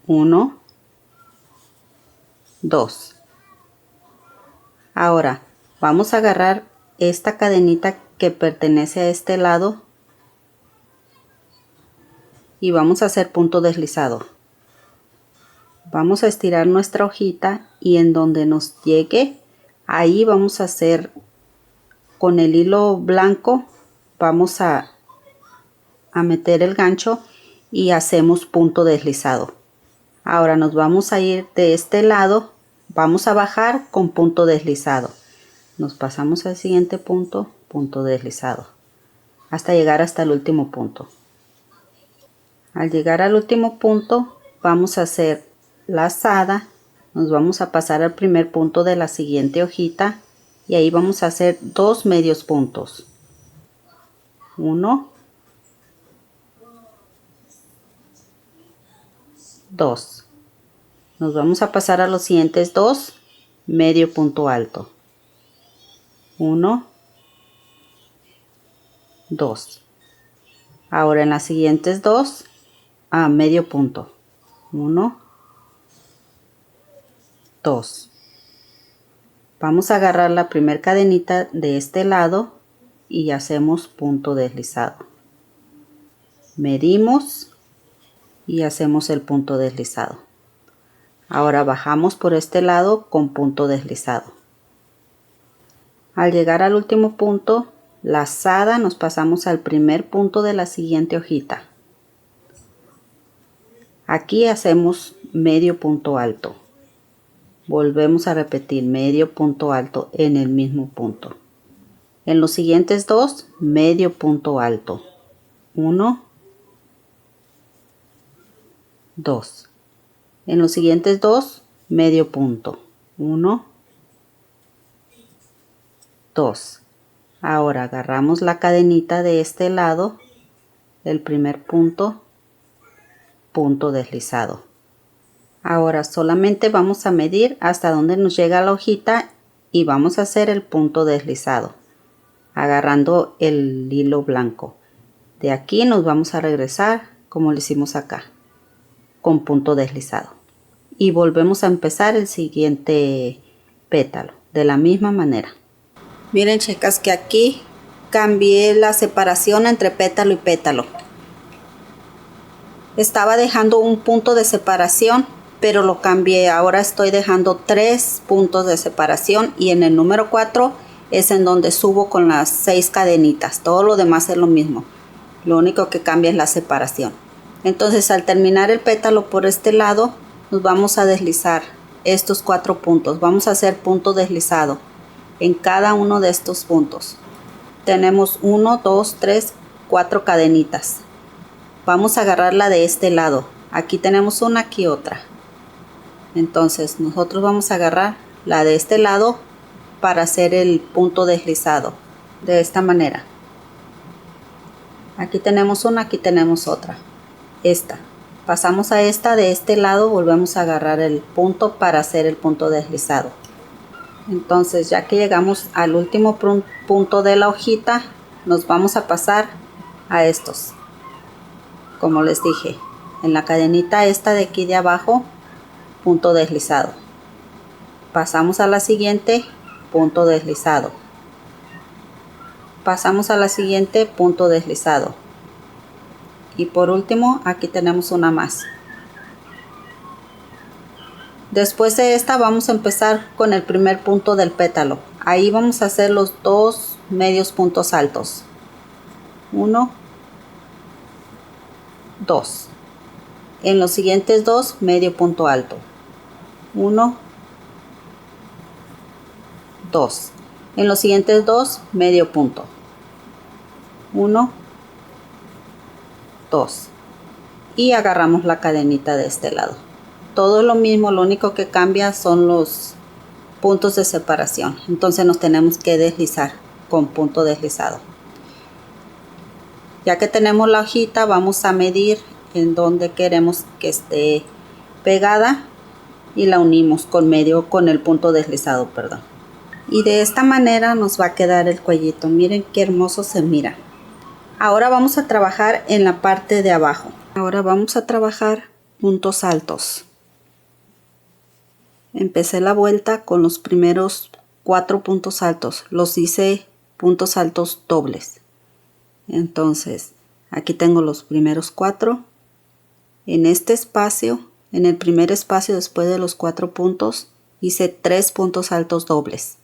1, 2. Ahora vamos a agarrar esta cadenita que pertenece a este lado y vamos a hacer punto deslizado. Vamos a estirar nuestra hojita y en donde nos llegue, ahí vamos a hacer con el hilo blanco, vamos a meter el gancho y hacemos punto deslizado. Ahora nos vamos a ir de este lado, vamos a bajar con punto deslizado. Nos pasamos al siguiente punto, punto deslizado, hasta llegar hasta el último punto. Al llegar al último punto vamos a hacer lazada, nos vamos a pasar al primer punto de la siguiente hojita y ahí vamos a hacer 2 medios puntos. 1, 2. Nos vamos a pasar a los siguientes 2, medio punto alto. 1, 2. Ahora en las siguientes 2 a medio punto. 1, 2. Vamos a agarrar la primera cadenita de este lado y hacemos punto deslizado. Medimos y hacemos el punto deslizado. Ahora bajamos por este lado con punto deslizado. Al llegar al último punto, lazada, nos pasamos al primer punto de la siguiente hojita. Aquí hacemos medio punto alto. Volvemos a repetir medio punto alto en el mismo punto. En los siguientes 2, medio punto alto. 1, 2. En los siguientes 2, medio punto. 1, 2. Ahora agarramos la cadenita de este lado, el primer punto, punto deslizado. Ahora solamente vamos a medir hasta donde nos llega la hojita y vamos a hacer el punto deslizado, agarrando el hilo blanco. De aquí nos vamos a regresar como lo hicimos acá, con punto deslizado. Y volvemos a empezar el siguiente pétalo, de la misma manera. Miren, chicas, que aquí cambié la separación entre pétalo y pétalo. Estaba dejando un punto de separación, pero lo cambié. Ahora estoy dejando 3 puntos de separación y en el número 4 es en donde subo con las 6 cadenitas. Todo lo demás es lo mismo. Lo único que cambia es la separación. Entonces al terminar el pétalo por este lado, nos vamos a deslizar estos 4 puntos. Vamos a hacer punto deslizado en cada uno de estos puntos. Tenemos 1, 2, 3, 4 cadenitas. Vamos a agarrarla de este lado. Aquí tenemos una, aquí otra. Entonces nosotros vamos a agarrar la de este lado para hacer el punto deslizado. De esta manera. Aquí tenemos una, aquí tenemos otra. Esta. Pasamos a esta de este lado, volvemos a agarrar el punto para hacer el punto deslizado. Entonces ya que llegamos al último punto de la hojita, nos vamos a pasar a estos. Como les dije, en la cadenita esta de aquí de abajo, punto deslizado. Pasamos a la siguiente, punto deslizado. Pasamos a la siguiente, punto deslizado. Y por último, aquí tenemos una más. Después de esta vamos a empezar con el primer punto del pétalo. Ahí vamos a hacer los 2 medios puntos altos. 1, 2. En los siguientes 2, medio punto alto. 1, 2. En los siguientes 2, medio punto. 1, 2. Y agarramos la cadenita de este lado. Todo lo mismo, lo único que cambia son los puntos de separación. Entonces nos tenemos que deslizar con punto deslizado. Ya que tenemos la hojita, vamos a medir en donde queremos que esté pegada y la unimos con el punto deslizado, perdón. Y de esta manera nos va a quedar el cuellito. Miren qué hermoso se mira. Ahora vamos a trabajar en la parte de abajo. Ahora vamos a trabajar puntos altos. Empecé la vuelta con los primeros 4 puntos altos. Los hice puntos altos dobles. Entonces, aquí tengo los primeros 4. En este espacio, en el primer espacio después de los 4 puntos, hice 3 puntos altos dobles.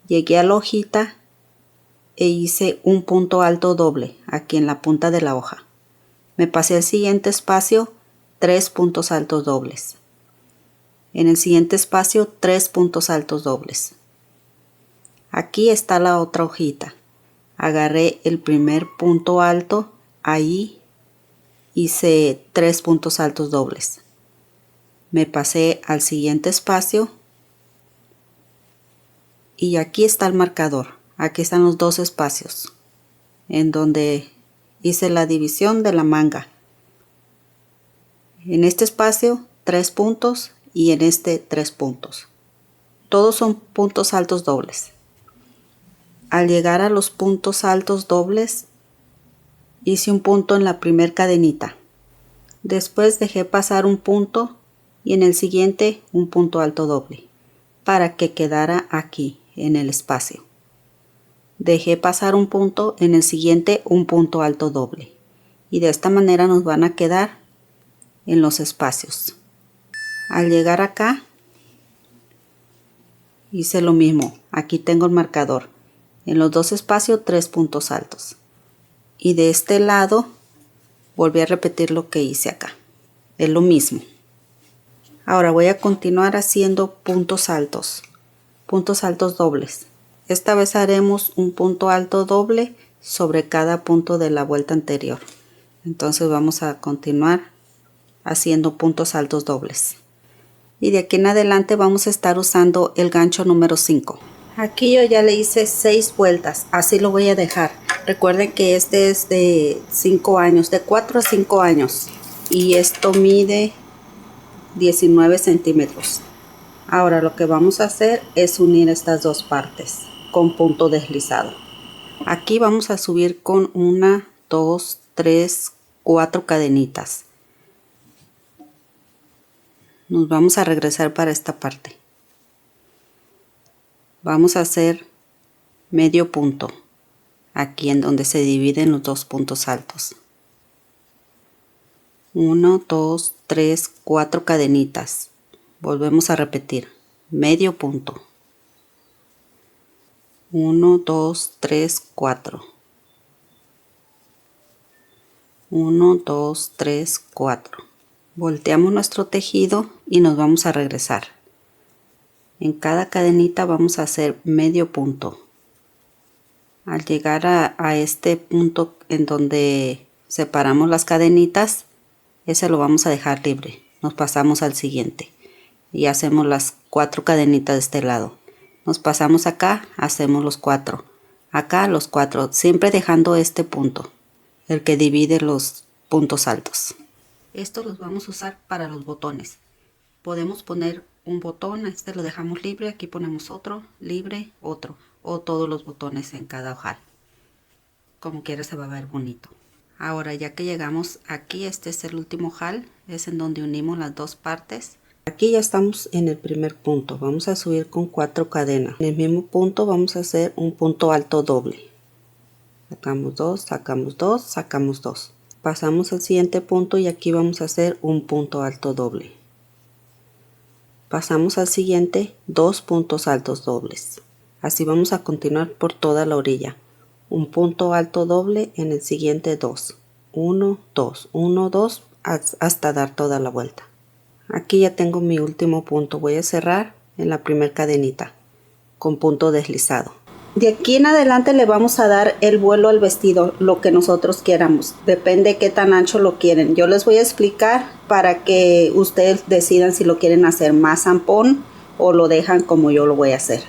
Llegué a la hojita e hice un punto alto doble aquí en la punta de la hoja. Me pasé al siguiente espacio, 3 puntos altos dobles. En el siguiente espacio, 3 puntos altos dobles. Aquí está la otra hojita. Agarré el primer punto alto, ahí hice 3 puntos altos dobles. Me pasé al siguiente espacio y aquí está el marcador. Aquí están los 2 espacios en donde hice la división de la manga. En este espacio 3 puntos y en este 3 puntos. Todos son puntos altos dobles. Al llegar a los puntos altos dobles, hice un punto en la primer cadenita. Después dejé pasar un punto y en el siguiente un punto alto doble para que quedara aquí en el espacio. Dejé pasar un punto, en el siguiente un punto alto doble. Y de esta manera nos van a quedar en los espacios. Al llegar acá, hice lo mismo. Aquí tengo el marcador. En los 2 espacios, 3 puntos altos. Y de este lado, volví a repetir lo que hice acá. Es lo mismo. Ahora voy a continuar haciendo puntos altos dobles. Esta vez haremos un punto alto doble sobre cada punto de la vuelta anterior. Entonces vamos a continuar haciendo puntos altos dobles. Y de aquí en adelante vamos a estar usando el gancho número 5. Aquí yo ya le hice 6 vueltas, así lo voy a dejar. Recuerden que este es de 5 años, de 4 a 5 años. Y esto mide 19 centímetros. Ahora lo que vamos a hacer es unir estas dos partes con punto deslizado. Aquí vamos a subir con 1, 2, 3, 4 cadenitas. Nos vamos a regresar para esta parte. Vamos a hacer medio punto aquí en donde se dividen los 2 puntos altos. 1, 2, 3, 4 cadenitas. Volvemos a repetir medio punto. 1, 2, 3, 4. 1, 2, 3, 4. Volteamos nuestro tejido y nos vamos a regresar. En cada cadenita vamos a hacer medio punto. Al llegar a este punto en donde separamos las cadenitas, ese lo vamos a dejar libre. Nos pasamos al siguiente y hacemos las 4 cadenitas de este lado. Nos pasamos acá, hacemos los 4. Acá los 4, siempre dejando este punto, el que divide los puntos altos. Estos los vamos a usar para los botones. Podemos poner un botón, este lo dejamos libre, aquí ponemos otro, libre, otro, o todos los botones en cada ojal. Como quiera se va a ver bonito. Ahora ya que llegamos aquí, este es el último ojal, es en donde unimos las dos partes. Aquí ya estamos en el primer punto, vamos a subir con 4 cadenas. En el mismo punto vamos a hacer un punto alto doble. Sacamos 2, sacamos 2, sacamos 2. Pasamos al siguiente punto y aquí vamos a hacer un punto alto doble. Pasamos al siguiente 2 puntos altos dobles. Así vamos a continuar por toda la orilla. Un punto alto doble en el siguiente 2. 1, 2, 1, 2 hasta dar toda la vuelta. Aquí ya tengo mi último punto. Voy a cerrar en la primera cadenita con punto deslizado. De aquí en adelante le vamos a dar el vuelo al vestido, lo que nosotros queramos. Depende qué tan ancho lo quieren. Yo les voy a explicar para que ustedes decidan si lo quieren hacer más zampón o lo dejan como yo lo voy a hacer.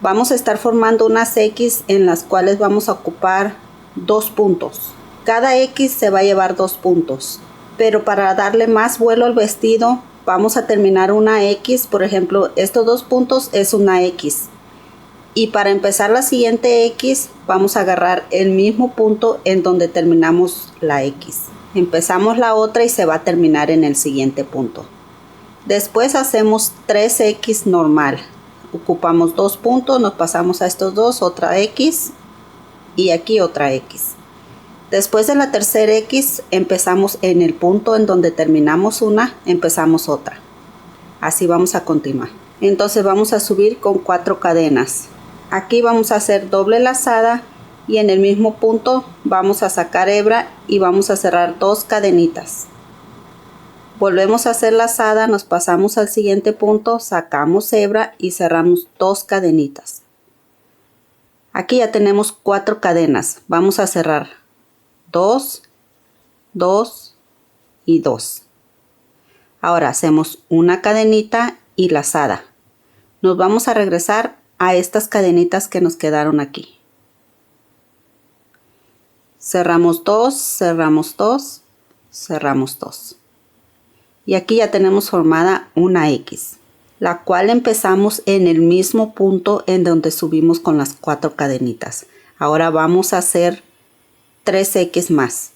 Vamos a estar formando unas X en las cuales vamos a ocupar 2 puntos. Cada X se va a llevar 2 puntos. Pero para darle más vuelo al vestido, vamos a terminar una X. Por ejemplo, estos 2 puntos es una X. Y para empezar la siguiente X, vamos a agarrar el mismo punto en donde terminamos la X. Empezamos la otra y se va a terminar en el siguiente punto. Después hacemos 3X normal. Ocupamos 2 puntos, nos pasamos a estos 2, otra X y aquí otra X. Después de la tercera X, empezamos en el punto en donde terminamos una, empezamos otra. Así vamos a continuar. Entonces vamos a subir con 4 cadenas. Aquí vamos a hacer doble lazada y en el mismo punto vamos a sacar hebra y vamos a cerrar 2 cadenitas. Volvemos a hacer lazada, nos pasamos al siguiente punto, sacamos hebra y cerramos 2 cadenitas. Aquí ya tenemos 4 cadenas. Vamos a cerrar 2, 2 y 2. Ahora hacemos una cadenita y lazada. Nos vamos a regresar a estas cadenitas que nos quedaron aquí. Cerramos 2, cerramos 2, cerramos 2. Y aquí ya tenemos formada una X, la cual empezamos en el mismo punto en donde subimos con las 4 cadenitas. Ahora vamos a hacer 3X más.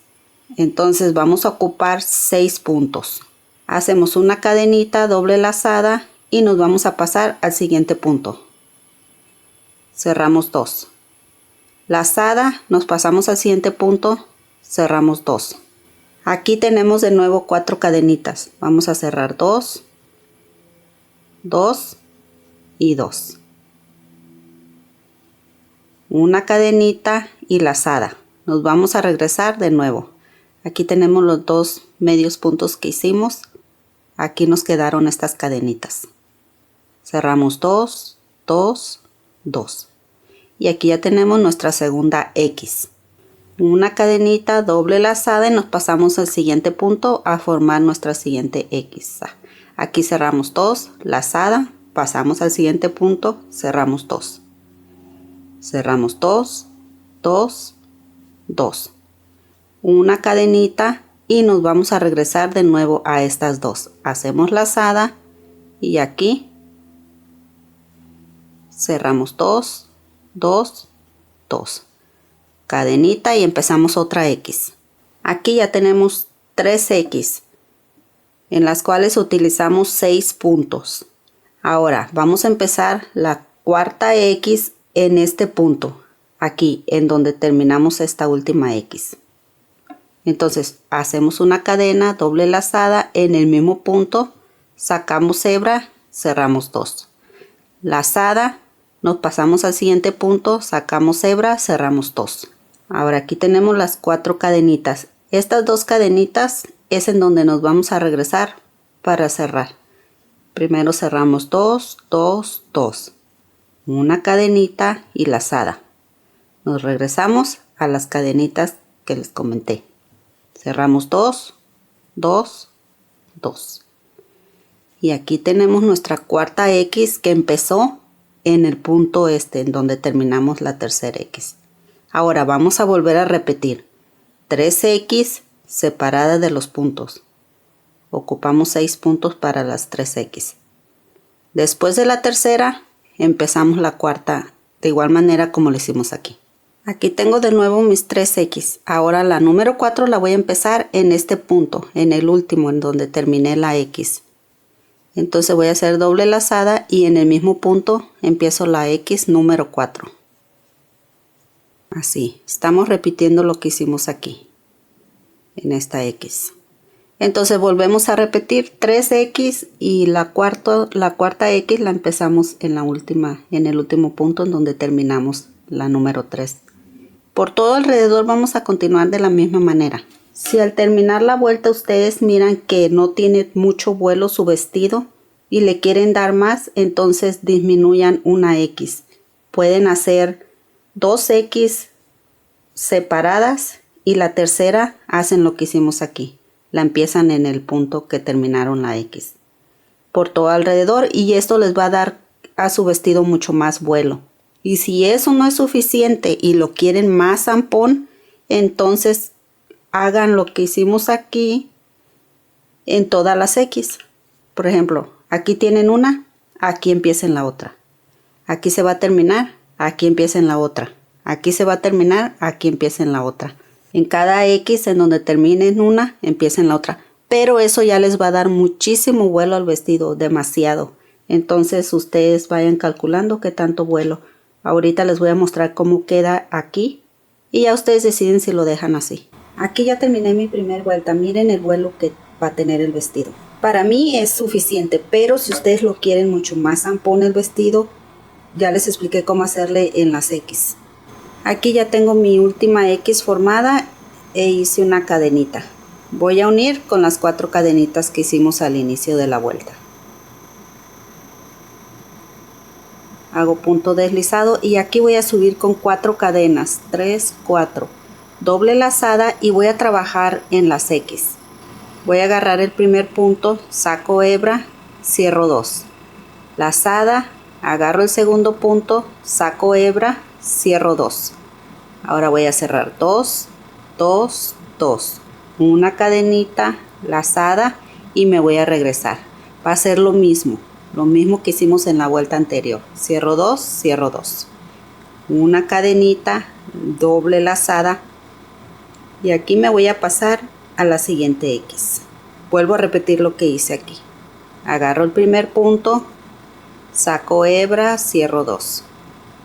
Entonces vamos a ocupar 6 puntos. Hacemos una cadenita doble lazada y nos vamos a pasar al siguiente punto. Cerramos 2. Lazada, nos pasamos al siguiente punto, cerramos 2. Aquí tenemos de nuevo 4 cadenitas. Vamos a cerrar 2, 2 y 2. Una cadenita y lazada. Nos vamos a regresar de nuevo. Aquí tenemos los 2 medios puntos que hicimos. Aquí nos quedaron estas cadenitas. Cerramos 2, 2, 2. Y aquí ya tenemos nuestra segunda X. Una cadenita doble lazada y nos pasamos al siguiente punto a formar nuestra siguiente X. Aquí cerramos 2, lazada, pasamos al siguiente punto, cerramos 2. Cerramos 2, 2, 2. Una cadenita y nos vamos a regresar de nuevo a estas 2. Hacemos lazada y aquí cerramos 2, 2, 2. Cadenita y empezamos otra X. Aquí ya tenemos 3X en las cuales utilizamos 6 puntos. Ahora vamos a empezar la cuarta X en este punto, aquí en donde terminamos esta última X. Entonces hacemos una cadena doble lazada en el mismo punto, sacamos hebra, cerramos 2. Lazada, nos pasamos al siguiente punto, sacamos hebra, cerramos 2. Ahora aquí tenemos las 4 cadenitas. Estas 2 cadenitas es en donde nos vamos a regresar para cerrar. Primero cerramos 2, 2, 2. Una cadenita y lazada. Nos regresamos a las cadenitas que les comenté. Cerramos 2, 2, 2. Y aquí tenemos nuestra cuarta X que empezó en el punto en donde terminamos la tercera X. Ahora vamos a volver a repetir 3X separadas de los puntos. Ocupamos 6 puntos para las 3X. Después de la tercera empezamos la cuarta de igual manera como lo hicimos aquí. Aquí tengo de nuevo mis 3X. Ahora la número 4 la voy a empezar en este punto, en el último, en donde terminé la X. Entonces voy a hacer doble lazada y en el mismo punto empiezo la X número 4. Así, estamos repitiendo lo que hicimos aquí, en esta X. Entonces volvemos a repetir 3X y la cuarta X la empezamos en el último punto en donde terminamos la número 3. Por todo alrededor vamos a continuar de la misma manera. Si al terminar la vuelta ustedes miran que no tiene mucho vuelo su vestido y le quieren dar más, entonces disminuyan una X. Pueden hacer 2X separadas y la tercera hacen lo que hicimos aquí. La empiezan en el punto que terminaron la X. Por todo alrededor y esto les va a dar a su vestido mucho más vuelo. Y si eso no es suficiente y lo quieren más zampón, entonces hagan lo que hicimos aquí en todas las X. Por ejemplo, aquí tienen una, aquí empiecen la otra. Aquí se va a terminar, aquí empiecen la otra. Aquí se va a terminar, aquí empiecen la otra. En cada X en donde terminen una, empiecen la otra. Pero eso ya les va a dar muchísimo vuelo al vestido, demasiado. Entonces ustedes vayan calculando qué tanto vuelo. Ahorita les voy a mostrar cómo queda aquí y ya ustedes deciden si lo dejan así. Aquí ya terminé mi primera vuelta. Miren el vuelo que va a tener el vestido. Para mí es suficiente, pero si ustedes lo quieren mucho más zampón el vestido, ya les expliqué cómo hacerle en las X. Aquí ya tengo mi última X formada e hice una cadenita. Voy a unir con las 4 cadenitas que hicimos al inicio de la vuelta. Hago punto deslizado y aquí voy a subir con 4 cadenas, 3, 4, doble lazada y voy a trabajar en las X. Voy a agarrar el primer punto, saco hebra, cierro 2, lazada, agarro el segundo punto, saco hebra, cierro 2. Ahora voy a cerrar 2, 2, 2, una cadenita, lazada y me voy a regresar. Va a ser lo mismo que hicimos en la vuelta anterior. Cierro 2, cierro 2. Una cadenita, doble lazada. Y aquí me voy a pasar a la siguiente X. Vuelvo a repetir lo que hice aquí. Agarro el primer punto, saco hebra, cierro 2.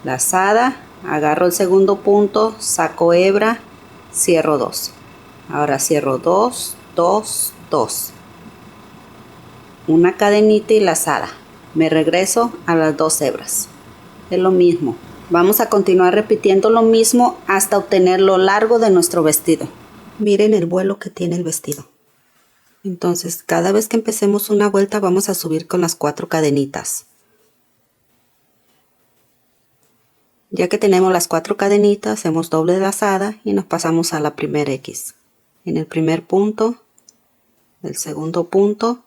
Lazada, agarro el segundo punto, saco hebra, cierro 2. Ahora cierro 2, 2, 2. Una cadenita y lazada. Me regreso a las 2 hebras. Es lo mismo. Vamos a continuar repitiendo lo mismo hasta obtener lo largo de nuestro vestido. Miren el vuelo que tiene el vestido. Entonces, cada vez que empecemos una vuelta vamos a subir con las 4 cadenitas. Ya que tenemos las 4 cadenitas, hacemos doble lazada y nos pasamos a la primera X. En el primer punto, el segundo punto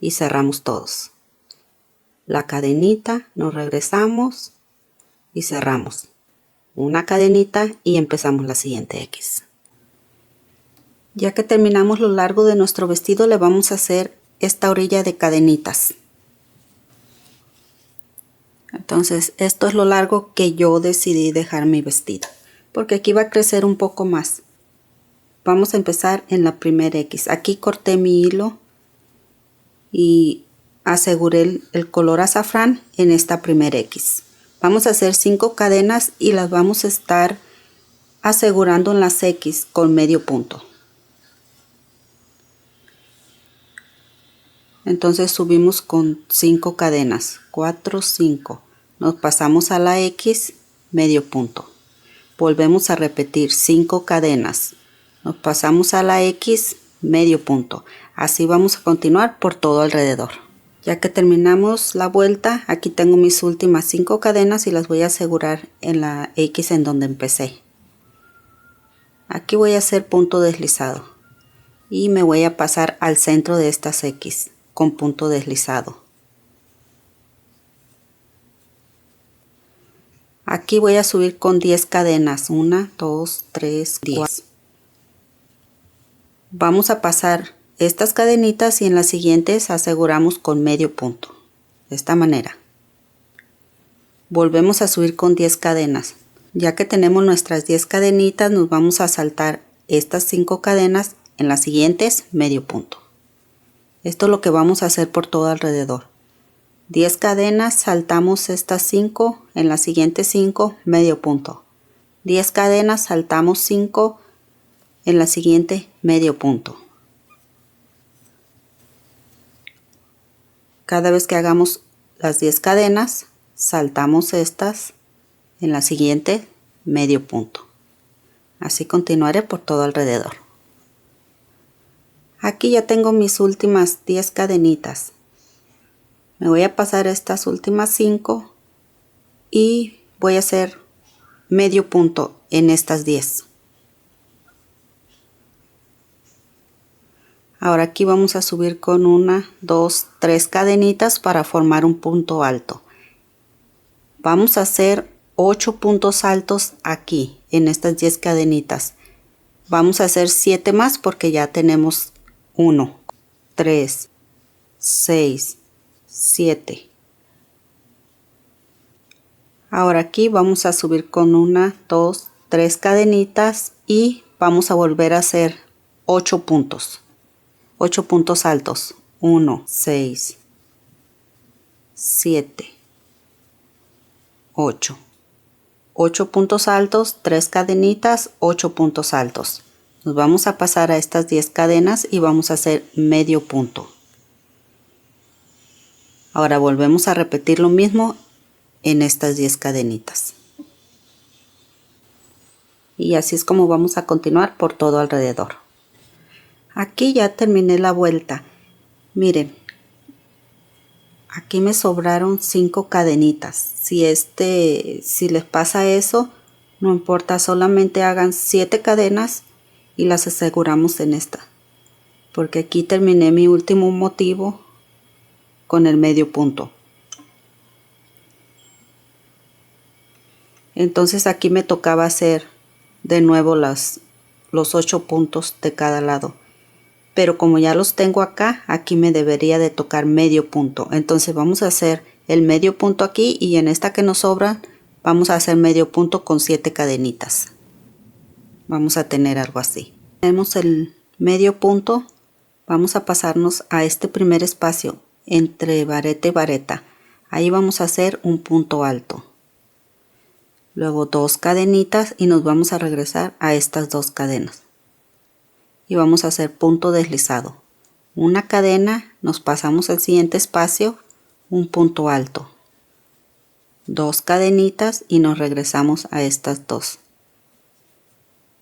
y cerramos todos. La cadenita, nos regresamos y cerramos. Una cadenita y empezamos la siguiente X. Ya que terminamos lo largo de nuestro vestido, le vamos a hacer esta orilla de cadenitas. Entonces, esto es lo largo que yo decidí dejar mi vestido, porque aquí va a crecer un poco más. Vamos a empezar en la primera X. Aquí corté mi hilo y aseguré el color azafrán en esta primera X. Vamos a hacer 5 cadenas y las vamos a estar asegurando en las X con medio punto. Entonces subimos con 5 cadenas, 4, 5. nos pasamos a la X, medio punto. Volvemos a repetir 5 cadenas, nos pasamos a la X, medio punto. Así vamos a continuar por todo alrededor. Ya que terminamos la vuelta, aquí tengo mis últimas 5 cadenas y las voy a asegurar en la X en donde empecé. Aquí voy a hacer punto deslizado y me voy a pasar al centro de estas X con punto deslizado. Aquí voy a subir con 10 cadenas, 1, 2, 3, 10. Vamos a pasar estas cadenitas y en las siguientes aseguramos con medio punto, de esta manera. Volvemos a subir con 10 cadenas. Ya que tenemos nuestras 10 cadenitas, nos vamos a saltar estas 5 cadenas, en las siguientes medio punto. Esto es lo que vamos a hacer por todo alrededor. 10 cadenas, saltamos estas 5, en las siguientes 5 medio punto. 10 cadenas, saltamos 5, en la siguiente medio punto. Cada vez que hagamos las 10 cadenas, saltamos estas, en la siguiente medio punto. Así continuaré por todo alrededor. Aquí ya tengo mis últimas 10 cadenitas. Me voy a pasar estas últimas 5 y voy a hacer medio punto en estas 10. Ahora aquí vamos a subir con 1, 2, 3 cadenitas para formar un punto alto. Vamos a hacer 8 puntos altos aquí en estas 10 cadenitas. Vamos a hacer 7 más porque ya tenemos 1, 3, 6, 7. Ahora aquí vamos a subir con 1, 2, 3 cadenitas y vamos a volver a hacer 8 puntos. 8 puntos altos. 1, 6, 7, 8. 8 puntos altos, 3 cadenitas, 8 puntos altos. Nos vamos a pasar a estas 10 cadenas y vamos a hacer medio punto. Ahora volvemos a repetir lo mismo en estas 10 cadenitas. Y así es como vamos a continuar por todo alrededor. Aquí ya terminé la vuelta. Miren, aquí me sobraron 5 cadenitas. Si les pasa eso, no importa, solamente hagan 7 cadenas y las aseguramos en esta. Porque aquí terminé mi último motivo con el medio punto. Entonces aquí me tocaba hacer de nuevo los 8 puntos de cada lado. Pero como ya los tengo acá, aquí me debería de tocar medio punto. Entonces vamos a hacer el medio punto aquí y en esta que nos sobra vamos a hacer medio punto con 7 cadenitas. Vamos a tener algo así. Tenemos el medio punto. Vamos a pasarnos a este primer espacio entre vareta y vareta. Ahí vamos a hacer un punto alto. Luego 2 cadenitas y nos vamos a regresar a estas 2 cadenas. Y vamos a hacer punto deslizado. Una cadena, nos pasamos al siguiente espacio, un punto alto. 2 cadenitas y nos regresamos a estas 2.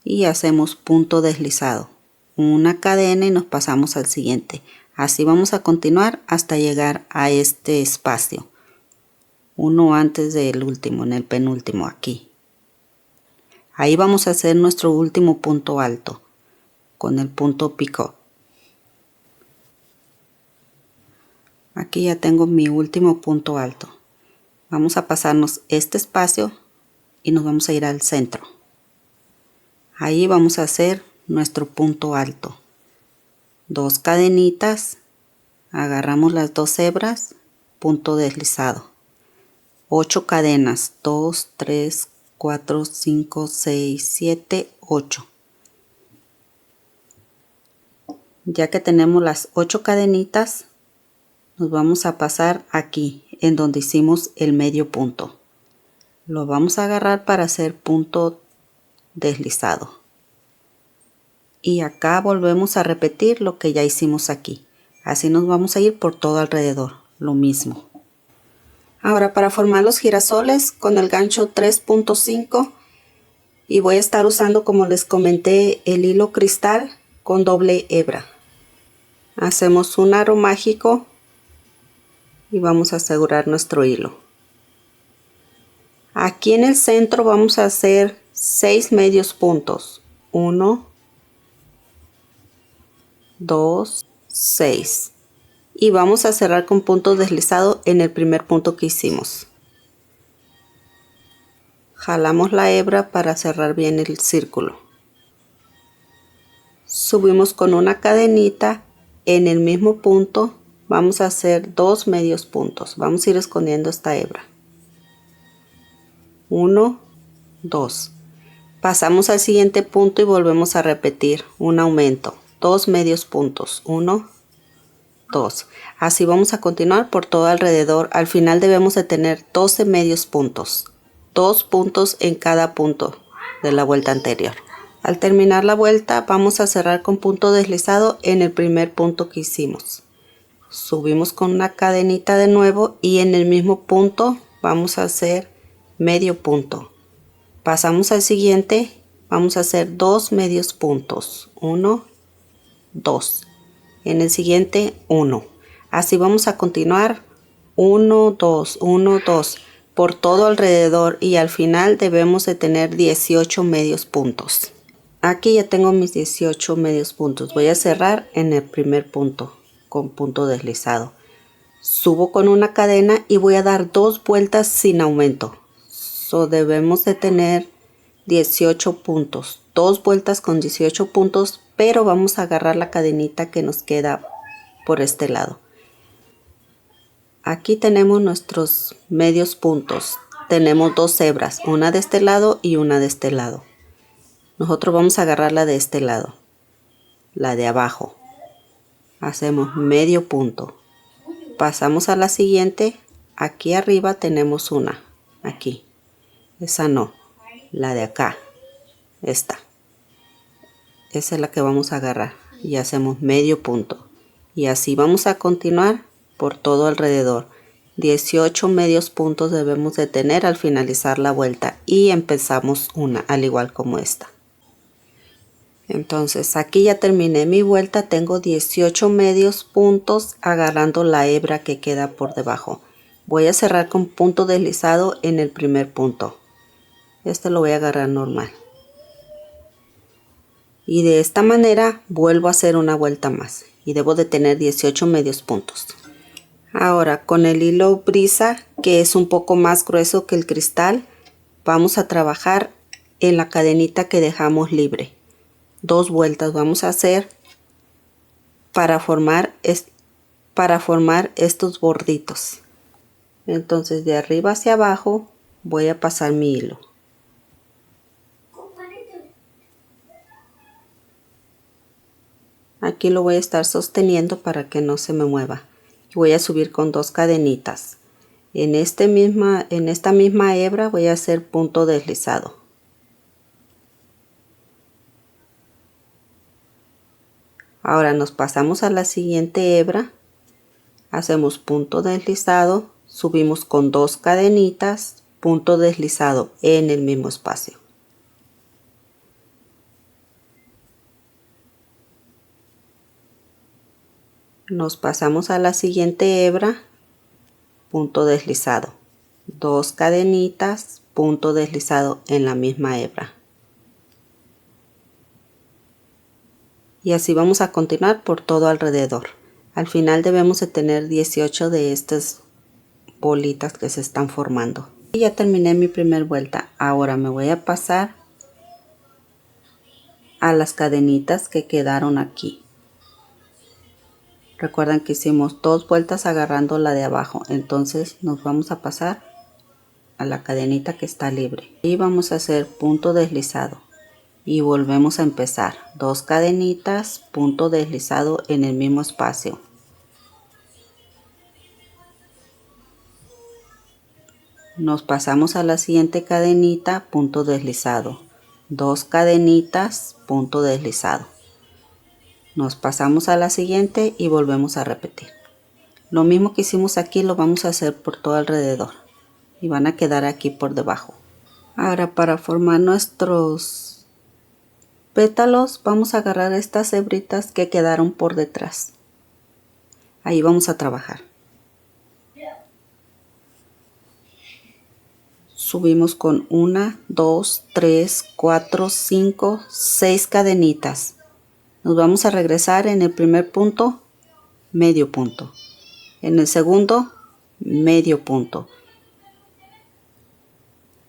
Y hacemos punto deslizado. Una cadena y nos pasamos al siguiente. Así vamos a continuar hasta llegar a este espacio. Uno antes del último, en el penúltimo aquí. Ahí vamos a hacer nuestro último punto alto con el punto picot. Aquí ya tengo mi último punto alto. Vamos a pasarnos este espacio y nos vamos a ir al centro. Ahí vamos a hacer nuestro punto alto. 2 cadenitas, agarramos las 2 hebras, punto deslizado. 8 cadenas, 2, 3, 4, 5, 6, 7, 8. Ya que tenemos las 8 cadenitas, nos vamos a pasar aquí en donde hicimos el medio punto. Lo vamos a agarrar para hacer punto deslizado. Y acá volvemos a repetir lo que ya hicimos aquí. Así nos vamos a ir por todo alrededor, lo mismo. Ahora para formar los girasoles con el gancho 3.5 y voy a estar usando, como les comenté, el hilo cristal con doble hebra. Hacemos un aro mágico y vamos a asegurar nuestro hilo. Aquí en el centro vamos a hacer 6 medios puntos. 1, 2, 6. Y vamos a cerrar con punto deslizado en el primer punto que hicimos. Jalamos la hebra para cerrar bien el círculo. Subimos con una cadenita en el mismo punto. Vamos a hacer 2 medios puntos. Vamos a ir escondiendo esta hebra. 1, 2. Pasamos al siguiente punto y volvemos a repetir un aumento. 2 medios puntos. 1, 2. Así vamos a continuar por todo alrededor. Al final debemos de tener 12 medios puntos. 2 puntos en cada punto de la vuelta anterior. Al terminar la vuelta vamos a cerrar con punto deslizado en el primer punto que hicimos. Subimos con una cadenita de nuevo y en el mismo punto vamos a hacer medio punto. Pasamos al siguiente, vamos a hacer 2 medios puntos. 1, 2. En el siguiente 1. Así vamos a continuar 1, 2, 1, 2 por todo alrededor y al final debemos de tener 18 medios puntos. Aquí ya tengo mis 18 medios puntos. Voy a cerrar en el primer punto con punto deslizado. Subo con una cadena y voy a dar 2 vueltas sin aumento. Debemos de tener 18 puntos. 2 vueltas con 18 puntos, pero vamos a agarrar la cadenita que nos queda por este lado. Aquí tenemos nuestros medios puntos. Tenemos 2 hebras, una de este lado y una de este lado. Nosotros vamos a agarrar la de este lado, la de abajo. Hacemos medio punto. Pasamos a la siguiente. Aquí arriba tenemos una, aquí. Esa no, la de acá, esta. Esa es la que vamos a agarrar y hacemos medio punto. Y así vamos a continuar por todo alrededor. 18 medios puntos debemos de tener al finalizar la vuelta y empezamos una, al igual como esta. Entonces aquí ya terminé mi vuelta, tengo 18 medios puntos agarrando la hebra que queda por debajo. Voy a cerrar con punto deslizado en el primer punto. Este lo voy a agarrar normal. Y de esta manera vuelvo a hacer una vuelta más. Y debo de tener 18 medios puntos. Ahora con el hilo brisa, que es un poco más grueso que el cristal, vamos a trabajar en la cadenita que dejamos libre. 2 vueltas vamos a hacer para formar estos borditos. Entonces de arriba hacia abajo voy a pasar mi hilo. Aquí lo voy a estar sosteniendo para que no se me mueva. Voy a subir con 2 cadenitas. En esta misma hebra voy a hacer punto deslizado. Ahora nos pasamos a la siguiente hebra, hacemos punto deslizado, subimos con 2 cadenitas, punto deslizado en el mismo espacio. Nos pasamos a la siguiente hebra, punto deslizado, 2 cadenitas, punto deslizado en la misma hebra. Y así vamos a continuar por todo alrededor. Al final debemos de tener 18 de estas bolitas que se están formando. Y ya terminé mi primera vuelta. Ahora me voy a pasar a las cadenitas que quedaron aquí. Recuerden que hicimos 2 vueltas agarrando la de abajo. Entonces nos vamos a pasar a la cadenita que está libre. Y vamos a hacer punto deslizado. Y volvemos a empezar 2 cadenitas, punto deslizado en el mismo espacio. Nos pasamos a la siguiente cadenita, punto deslizado, 2 cadenitas, punto deslizado. Nos pasamos a la siguiente y volvemos a repetir. Lo mismo que hicimos aquí lo vamos a hacer por todo alrededor y van a quedar aquí por debajo. Ahora, para formar nuestros pétalos vamos a agarrar estas hebritas que quedaron por detrás. Ahí vamos a trabajar. Subimos con 1, 2, 3, 4, 5, 6 cadenitas. Nos vamos a regresar en el primer punto, medio punto. En el segundo, medio punto.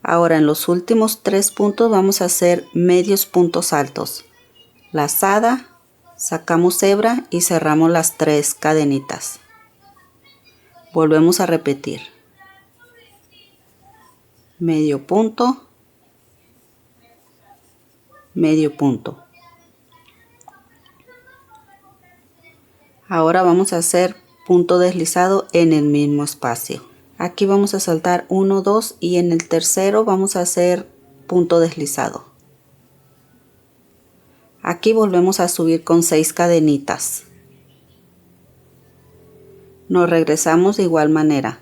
Ahora en los últimos 3 puntos vamos a hacer medios puntos altos. Lazada, sacamos hebra y cerramos las 3 cadenitas. Volvemos a repetir. Medio punto, medio punto. Ahora vamos a hacer punto deslizado en el mismo espacio. Aquí vamos a saltar 1, 2 y en el tercero vamos a hacer punto deslizado. Aquí volvemos a subir con 6 cadenitas. Nos regresamos de igual manera.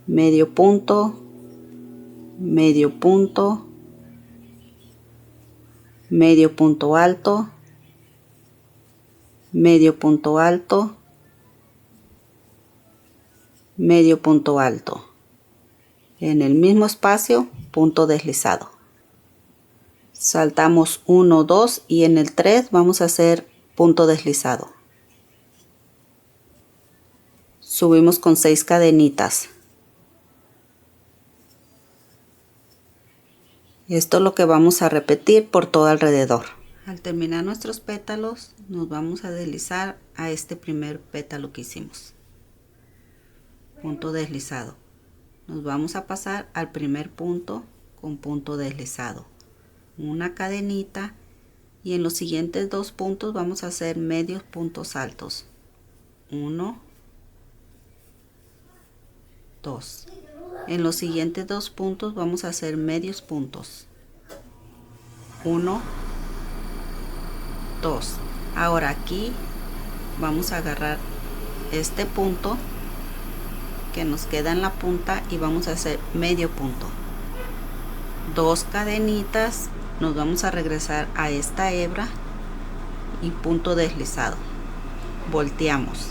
Medio punto, medio punto, medio punto alto, medio punto alto, medio punto alto. En el mismo espacio, punto deslizado. Saltamos 1, 2 y en el 3 vamos a hacer punto deslizado. Subimos con 6 cadenitas. Esto es lo que vamos a repetir por todo alrededor. Al terminar nuestros pétalos, nos vamos a deslizar a este primer pétalo que hicimos. Punto deslizado. Nos vamos a pasar al primer punto con punto deslizado. Una cadenita y en los siguientes 2 puntos vamos a hacer medios puntos altos. 1, 2. En los siguientes 2 puntos vamos a hacer medios puntos. 1, 2. Ahora aquí vamos a agarrar este punto que nos queda en la punta y vamos a hacer medio punto. 2 cadenitas, nos vamos a regresar a esta hebra y punto deslizado. Volteamos.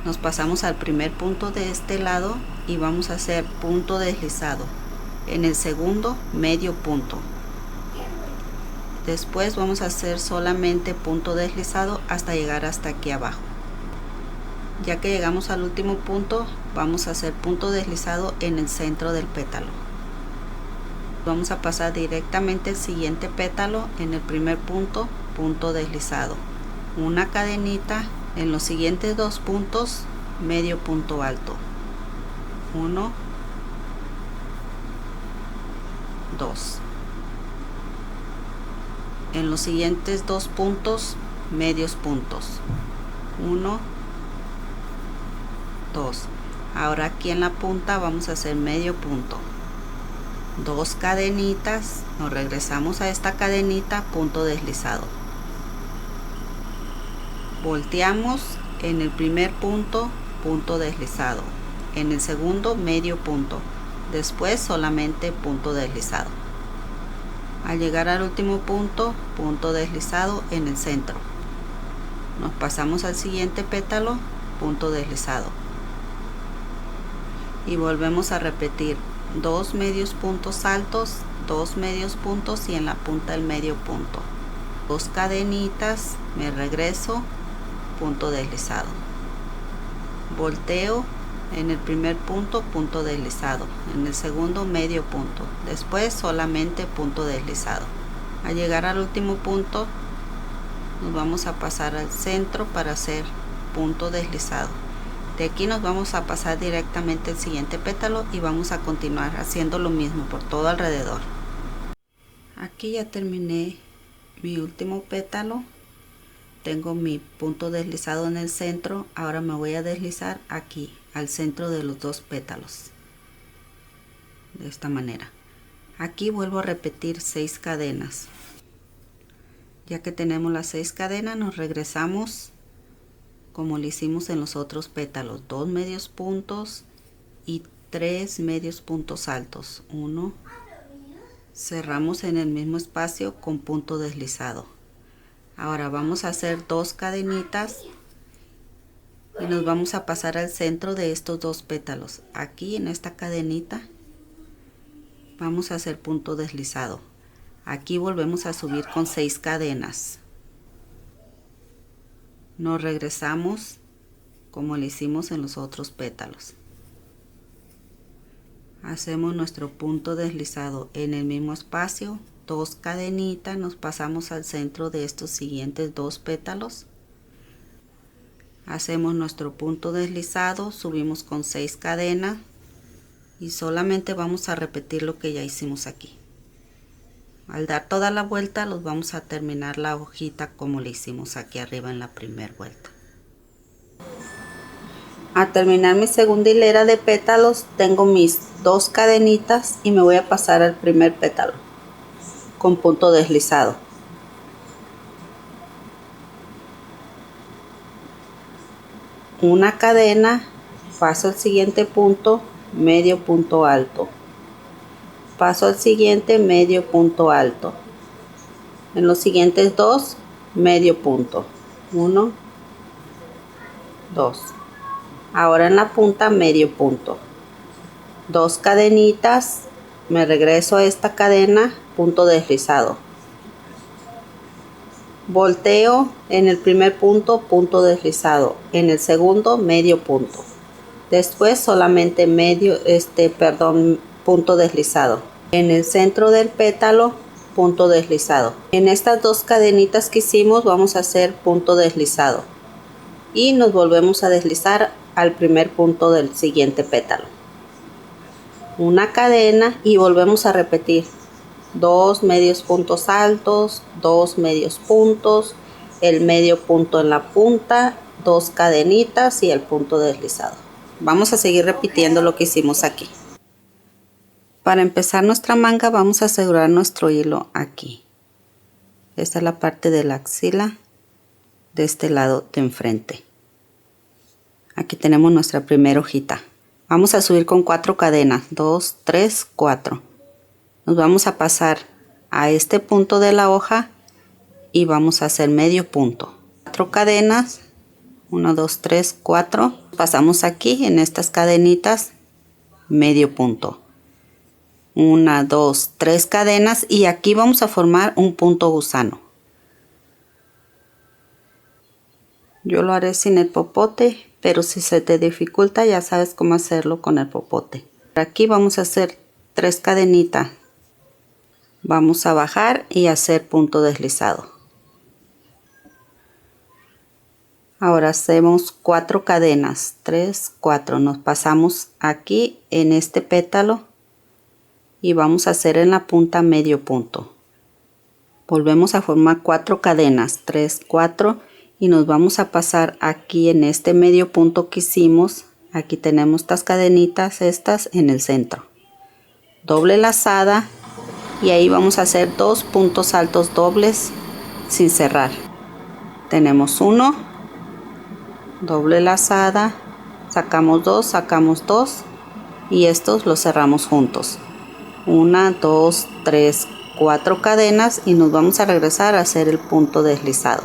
Nos pasamos al primer punto de este lado y vamos a hacer punto deslizado. En el segundo, medio punto. Después vamos a hacer solamente punto deslizado hasta llegar hasta aquí abajo. Ya que llegamos al último punto, vamos a hacer punto deslizado en el centro del pétalo. Vamos a pasar directamente al siguiente pétalo en el primer punto, punto deslizado. Una cadenita. En los siguientes 2 puntos, medio punto alto. 1, 2. En los siguientes 2 puntos, medios puntos. 1, 2. Ahora aquí en la punta vamos a hacer medio punto. 2 cadenitas, nos regresamos a esta cadenita, punto deslizado. Volteamos en el primer punto, punto deslizado. En el segundo, medio punto. Después solamente punto deslizado. Al llegar al último punto, punto deslizado en el centro. Nos pasamos al siguiente pétalo, punto deslizado. Y volvemos a repetir 2 medios puntos altos, 2 medios puntos y en la punta el medio punto. 2 cadenitas, me regreso, punto deslizado. Volteo en el primer punto, punto deslizado. En el segundo, medio punto. Después solamente punto deslizado. Al llegar al último punto, nos vamos a pasar al centro para hacer punto deslizado. De aquí nos vamos a pasar directamente al siguiente pétalo y vamos a continuar haciendo lo mismo por todo alrededor. Aquí ya terminé mi último pétalo. Tengo mi punto deslizado en el centro. Ahora me voy a deslizar aquí al centro de los 2 pétalos, de esta manera. Aquí vuelvo a repetir 6 cadenas. Ya que tenemos las 6 cadenas, nos regresamos como lo hicimos en los otros pétalos, 2 medios puntos y 3 medios puntos altos. 1, cerramos en el mismo espacio con punto deslizado. Ahora vamos a hacer 2 cadenitas y nos vamos a pasar al centro de estos 2 pétalos. Aquí en esta cadenita vamos a hacer punto deslizado. Aquí volvemos a subir con 6 cadenas. Nos regresamos como lo hicimos en los otros pétalos. Hacemos nuestro punto deslizado en el mismo espacio, 2 cadenitas, nos pasamos al centro de estos siguientes 2 pétalos. Hacemos nuestro punto deslizado, subimos con 6 cadenas y solamente vamos a repetir lo que ya hicimos aquí. Al dar toda la vuelta los vamos a terminar la hojita como le hicimos aquí arriba en la primera vuelta. Al terminar mi segunda hilera de pétalos tengo mis 2 cadenitas y me voy a pasar al primer pétalo con punto deslizado. Una cadena, paso al siguiente punto, medio punto alto. Paso al siguiente, medio punto alto. En los siguientes 2, medio punto. 1, 2. Ahora en la punta, medio punto. 2 cadenitas, me regreso a esta cadena, punto deslizado. Volteo en el primer punto, punto deslizado. En el segundo, medio punto. Después solamente punto deslizado. En el centro del pétalo, punto deslizado. En estas 2 cadenitas que hicimos vamos a hacer punto deslizado y nos volvemos a deslizar al primer punto del siguiente pétalo. Una cadena y volvemos a repetir 2 medios puntos altos, 2 medios puntos, el medio punto en la punta, 2 cadenitas y el punto deslizado. Vamos a seguir repitiendo lo que hicimos aquí. Para empezar nuestra manga vamos a asegurar nuestro hilo aquí. Esta es la parte de la axila de este lado de enfrente. Aquí tenemos nuestra primera hojita. Vamos a subir con 4 cadenas, 2, 3, 4. Nos vamos a pasar a este punto de la hoja y vamos a hacer medio punto. 4 cadenas, 1, 2, 3, 4. Pasamos aquí en estas cadenitas, medio punto. 1, 2, 3 cadenas y aquí vamos a formar un punto gusano. Yo lo haré sin el popote, pero si se te dificulta ya sabes cómo hacerlo con el popote. Aquí vamos a hacer 3 cadenitas. Vamos a bajar y hacer punto deslizado. Ahora hacemos 4 cadenas, 3, 4. Nos pasamos aquí en este pétalo y vamos a hacer en la punta medio punto. Volvemos a formar 4 cadenas, 3, 4 y nos vamos a pasar aquí en este medio punto que hicimos. Aquí tenemos estas cadenitas, estas en el centro. Doble lazada y ahí vamos a hacer 2 puntos altos dobles sin cerrar. Tenemos 1, doble lazada, sacamos 2 y estos los cerramos juntos. 1, 2, 3, 4 cadenas y nos vamos a regresar a hacer el punto deslizado.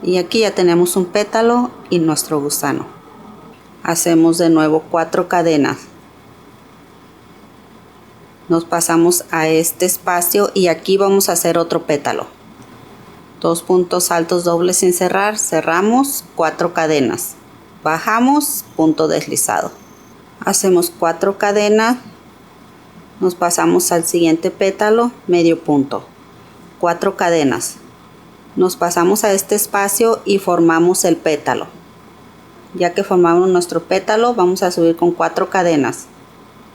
Y aquí ya tenemos un pétalo y nuestro gusano. Hacemos de nuevo 4 cadenas. Nos pasamos a este espacio y aquí vamos a hacer otro pétalo. 2 puntos altos dobles sin cerrar, cerramos, 4 cadenas. Bajamos, punto deslizado. Hacemos 4 cadenas. Nos pasamos al siguiente pétalo, medio punto. 4 cadenas. Nos pasamos a este espacio y formamos el pétalo. Ya que formamos nuestro pétalo, vamos a subir con 4 cadenas.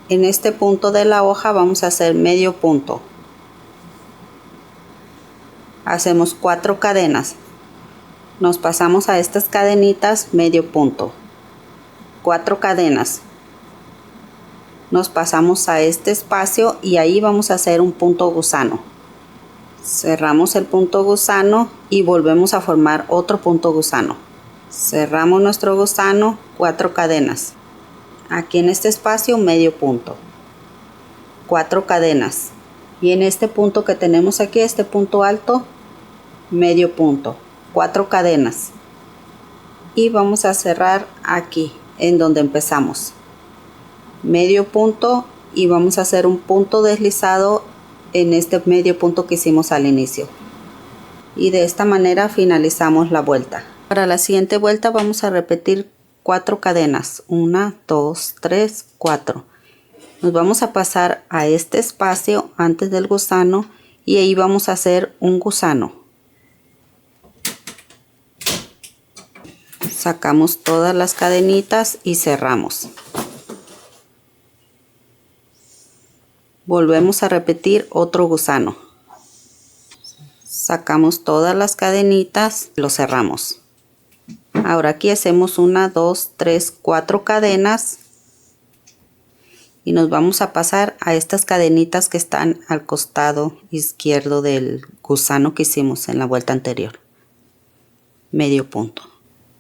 En este punto de la hoja vamos a hacer medio punto. Hacemos 4 cadenas. Nos pasamos a estas cadenitas, medio punto. 4 cadenas. Nos pasamos a este espacio y ahí vamos a hacer un punto gusano. Cerramos el punto gusano y volvemos a formar otro punto gusano. Cerramos nuestro gusano, 4 cadenas. Aquí en este espacio medio punto, 4 cadenas, y en este punto que tenemos aquí, este punto alto, medio punto, 4 cadenas, y vamos a cerrar aquí en donde empezamos, medio punto, y vamos a hacer un punto deslizado en este medio punto que hicimos al inicio, y de esta manera finalizamos la vuelta. Para la siguiente vuelta vamos a repetir 4 cadenas, 1, 2, 3, 4. Nos vamos a pasar a este espacio antes del gusano y ahí vamos a hacer un gusano. Sacamos todas las cadenitas y cerramos. Volvemos a repetir otro gusano. Sacamos todas las cadenitas, lo cerramos. Ahora aquí hacemos 1, 2, 3, 4 cadenas. Y nos vamos a pasar a estas cadenitas que están al costado izquierdo del gusano que hicimos en la vuelta anterior. Medio punto.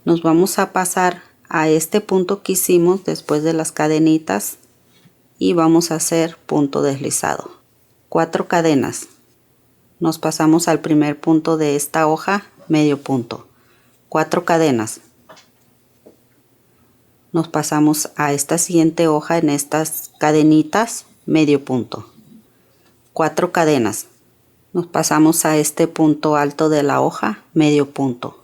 Nos vamos a pasar a este punto que hicimos después de las cadenitas y vamos a hacer punto deslizado. 4 cadenas. Nos pasamos al primer punto de esta hoja, medio punto. 4 cadenas. Nos pasamos a esta siguiente hoja en estas cadenitas, medio punto, 4 cadenas. Nos pasamos a este punto alto de la hoja, medio punto,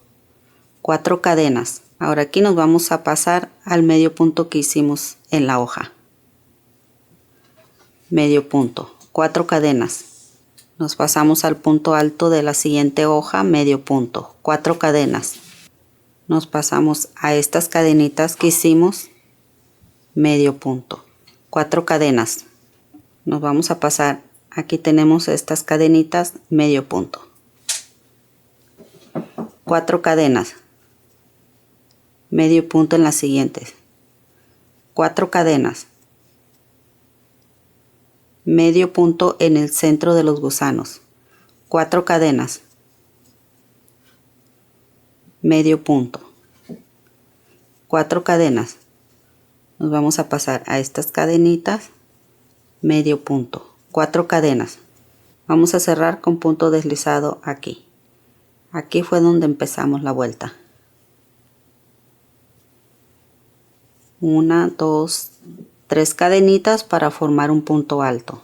4 cadenas. Ahora aquí nos vamos a pasar al medio punto que hicimos en la hoja, medio punto, 4 cadenas. Nos pasamos al punto alto de la siguiente hoja, medio punto, 4 cadenas. Nos pasamos a estas cadenitas que hicimos, medio punto, 4 cadenas. Nos vamos a pasar, aquí tenemos estas cadenitas, medio punto, 4 cadenas, medio punto en las siguientes, 4 cadenas, medio punto en el centro de los gusanos, 4 cadenas, medio punto, 4 cadenas. Nos vamos a pasar a estas cadenitas, medio punto, 4 cadenas. Vamos a cerrar con punto deslizado aquí. Aquí fue donde empezamos la vuelta. 1, 2, 3 cadenitas para formar un punto alto.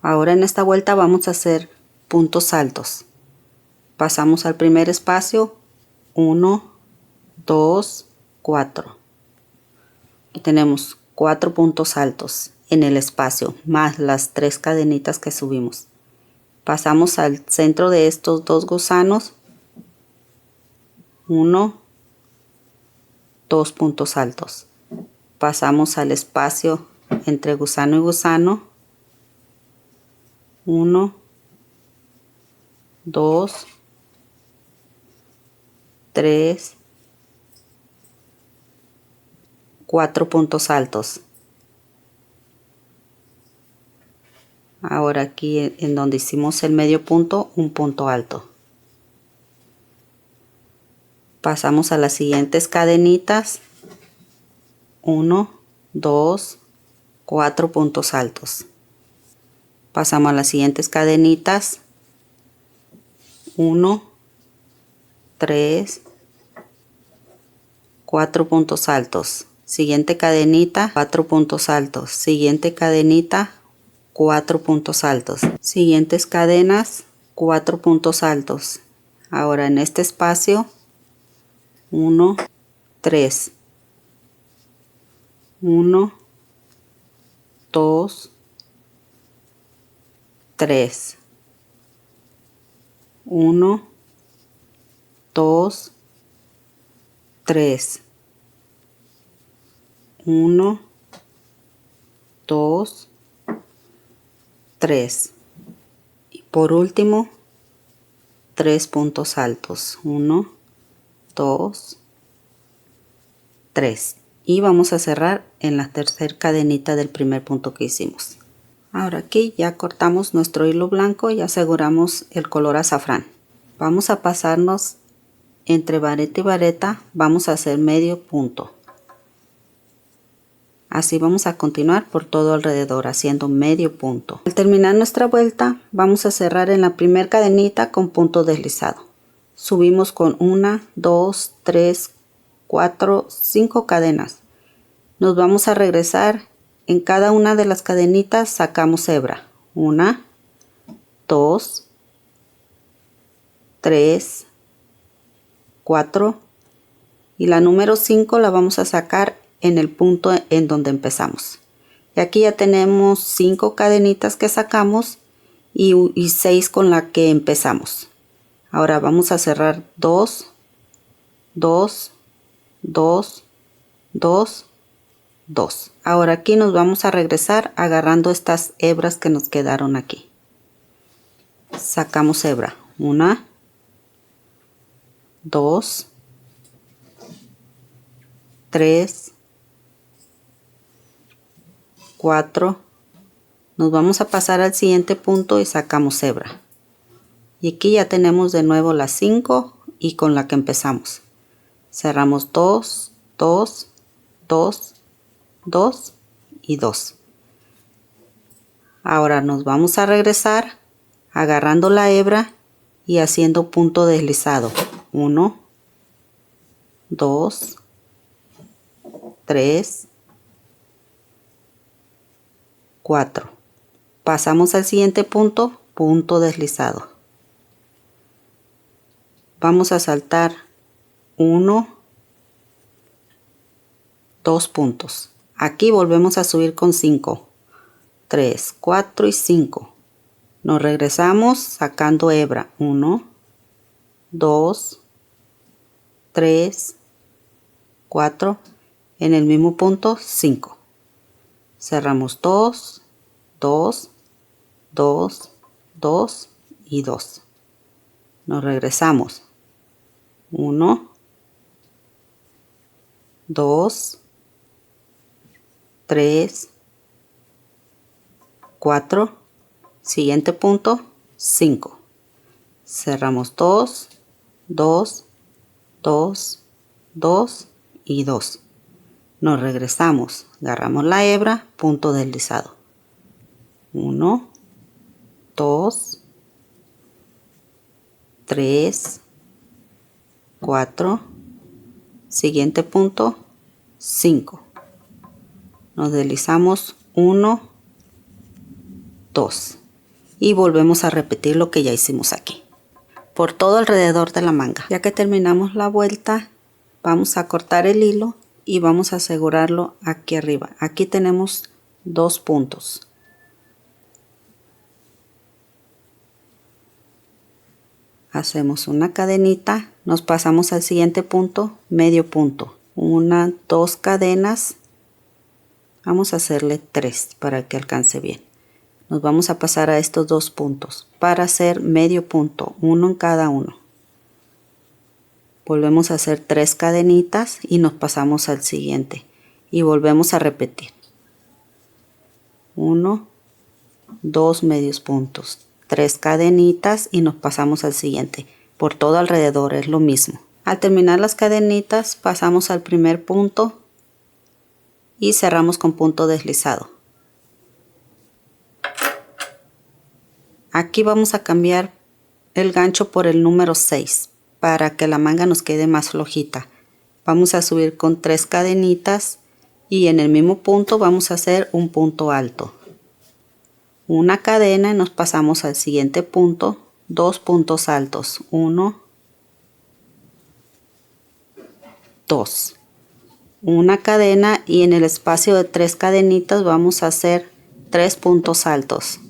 Ahora en esta vuelta vamos a hacer puntos altos. Pasamos al primer espacio, 1, 2, 4. Y tenemos 4 puntos altos en el espacio, más las 3 cadenitas que subimos. Pasamos al centro de estos 2 gusanos, 1, 2 puntos altos. Pasamos al espacio entre gusano y gusano, 1, 2, 3, 4 puntos altos. Ahora aquí en donde hicimos el medio punto, un punto alto. Pasamos a las siguientes cadenitas, 1, 2, 4 puntos altos. Pasamos a las siguientes cadenitas, 1, 3, 4 puntos altos. Siguiente cadenita, 4 puntos altos. Siguiente cadenita, 4 puntos altos. Siguientes cadenas, 4 puntos altos. Ahora en este espacio, 1, 3. 1, 2, 3. 1, 2, 3. 1, 2, 3. Y por último, 3 puntos altos. 1, 2, 3. Y vamos a cerrar en la tercera cadenita del primer punto que hicimos. Ahora aquí ya cortamos nuestro hilo blanco y aseguramos el color azafrán. Vamos a pasarnos entre vareta y vareta vamos a hacer medio punto. Así vamos a continuar por todo alrededor haciendo medio punto. Al terminar nuestra vuelta vamos a cerrar en la primera cadenita con punto deslizado. Subimos con 1, 2, 3, 4, 5 cadenas. Nos vamos a regresar. En cada una de las cadenitas sacamos hebra. 1, 2, 3, 4 y la número 5 la vamos a sacar en el punto en donde empezamos. Y aquí ya tenemos 5 cadenitas que sacamos y 6 con la que empezamos. Ahora vamos a cerrar 2, 2, 2, 2, 2. Ahora aquí nos vamos a regresar agarrando estas hebras que nos quedaron aquí. Sacamos hebra. 1, 2, 3, 4. Nos vamos a pasar al siguiente punto y sacamos hebra. Y aquí ya tenemos de nuevo las 5 y con la que empezamos. Cerramos 2, 2, 2, 2 y 2. Ahora nos vamos a regresar agarrando la hebra y haciendo punto deslizado. 1, 2, 3, 4. Pasamos al siguiente punto, punto deslizado. Vamos a saltar 1, 2 puntos. Aquí volvemos a subir con 5, 3, 4 y 5. Nos regresamos sacando hebra. 1, 2, 3, 4. En el mismo punto 5. Cerramos 2, 2, 2, 2 y 2. Nos regresamos. 1, 2, 3, 4. Siguiente punto 5. Cerramos 2, 2, 2, 2 y 2. Nos regresamos, agarramos la hebra, punto deslizado. 1, 2, 3, 4. Siguiente punto 5. Nos deslizamos 1, 2 y volvemos a repetir lo que ya hicimos aquí por todo alrededor de la manga. Ya que terminamos la vuelta, vamos a cortar el hilo y vamos a asegurarlo aquí arriba. Aquí tenemos 2 puntos. Hacemos una cadenita, nos pasamos al siguiente punto, medio punto. 1, 2 cadenas. Vamos a hacerle 3 para que alcance bien. Nos vamos a pasar a estos 2 puntos para hacer medio punto, uno en cada uno. Volvemos a hacer 3 cadenitas y nos pasamos al siguiente y volvemos a repetir. 1, 2 medios puntos, 3 cadenitas y nos pasamos al siguiente. Por todo alrededor es lo mismo. Al terminar las cadenitas pasamos al primer punto y cerramos con punto deslizado. Aquí vamos a cambiar el gancho por el número 6 para que la manga nos quede más flojita. Vamos a subir con 3 cadenitas y en el mismo punto vamos a hacer un punto alto. Una cadena y nos pasamos al siguiente punto, 2 puntos altos. 1, 2. Una cadena y en el espacio de 3 cadenitas vamos a hacer 3 puntos altos.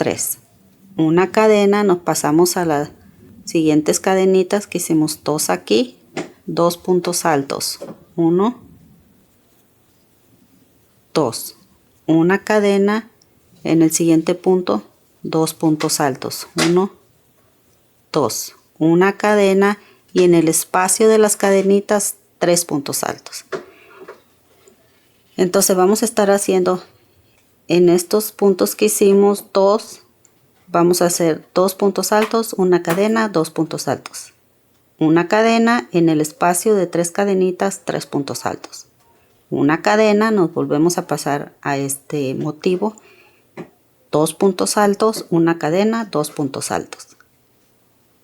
3. Una cadena, nos pasamos a las siguientes cadenitas que hicimos 2 aquí, 2 puntos altos. 1, 2. Una cadena, en el siguiente punto 2 puntos altos. 1, 2. Una cadena y en el espacio de las cadenitas 3 puntos altos. Entonces vamos a estar haciendo en estos puntos que hicimos 2, vamos a hacer 2 puntos altos, una cadena, 2 puntos altos, una cadena en el espacio de 3 cadenitas, 3 puntos altos, una cadena, nos volvemos a pasar a este motivo, 2 puntos altos, una cadena, 2 puntos altos,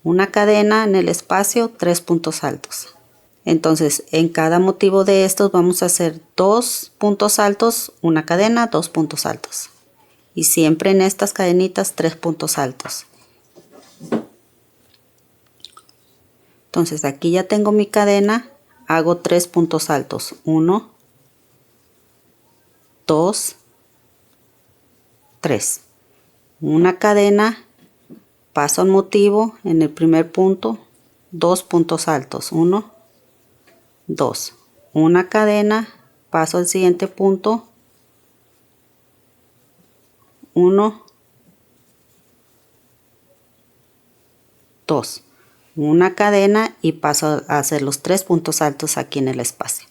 una cadena en el espacio, 3 puntos altos. Entonces en cada motivo de estos vamos a hacer 2 puntos altos, una cadena, 2 puntos altos, y siempre en estas cadenitas 3 puntos altos. Entonces aquí ya tengo mi cadena, hago 3 puntos altos, 1, 2, 3, una cadena, paso al motivo en el primer punto, 2 puntos altos, 1, 2, una cadena, paso al siguiente punto, 1, 2, una cadena y paso a hacer los 3 puntos altos aquí en el espacio.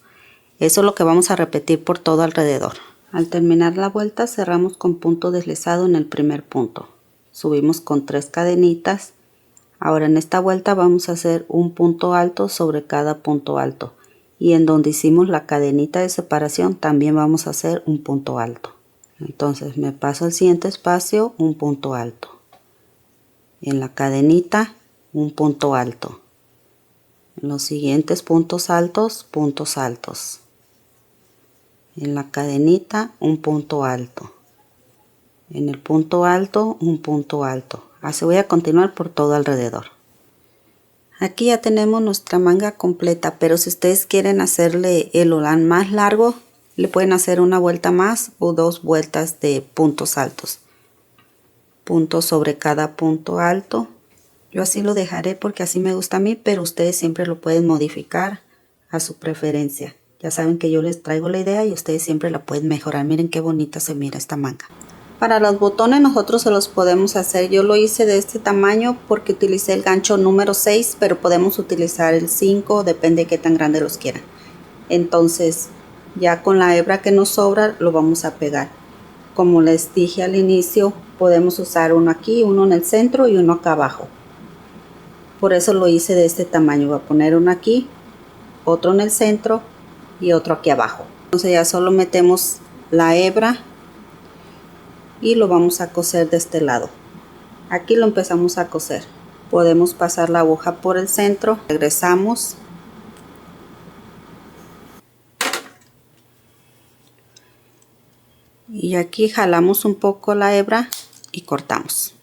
Eso es lo que vamos a repetir por todo alrededor. Al terminar la vuelta cerramos con punto deslizado en el primer punto, subimos con 3 cadenitas. Ahora en esta vuelta vamos a hacer un punto alto sobre cada punto alto, y en donde hicimos la cadenita de separación también vamos a hacer un punto alto. Entonces me paso al siguiente espacio, un punto alto, en la cadenita un punto alto, en los siguientes puntos altos, en la cadenita un punto alto, en el punto alto un punto alto. Así voy a continuar por todo alrededor. Aquí ya tenemos nuestra manga completa, pero si ustedes quieren hacerle el holán más largo, le pueden hacer una vuelta más o 2 vueltas de puntos altos, puntos sobre cada punto alto. Yo así lo dejaré porque así me gusta a mí, pero ustedes siempre lo pueden modificar a su preferencia. Ya saben que yo les traigo la idea y ustedes siempre la pueden mejorar. Miren qué bonita se mira esta manga. Para los botones nosotros se los podemos hacer. Yo lo hice de este tamaño porque utilicé el gancho número 6, pero podemos utilizar el 5, depende de qué tan grande los quieran. Entonces ya con la hebra que nos sobra lo vamos a pegar. Como les dije al inicio, podemos usar uno aquí, uno en el centro y uno acá abajo. Por eso lo hice de este tamaño. Voy a poner uno aquí, otro en el centro y otro aquí abajo. Entonces ya solo metemos la hebra y lo vamos a coser de este lado. Aquí lo empezamos a coser. Podemos pasar la aguja por el centro, regresamos y aquí jalamos un poco la hebra y cortamos.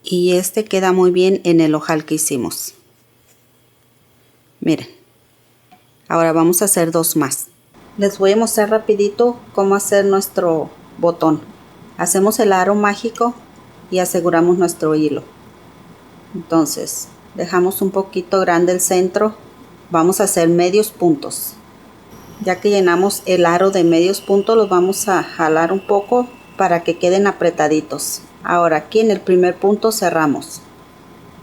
Y este queda muy bien en el ojal que hicimos. Miren, ahora vamos a hacer 2 más. Les voy a mostrar rapidito cómo hacer nuestro botón. Hacemos el aro mágico y aseguramos nuestro hilo. Entonces dejamos un poquito grande el centro. Vamos a hacer medios puntos. Ya que llenamos el aro de medios puntos, los vamos a jalar un poco para que queden apretaditos. Ahora aquí en el primer punto cerramos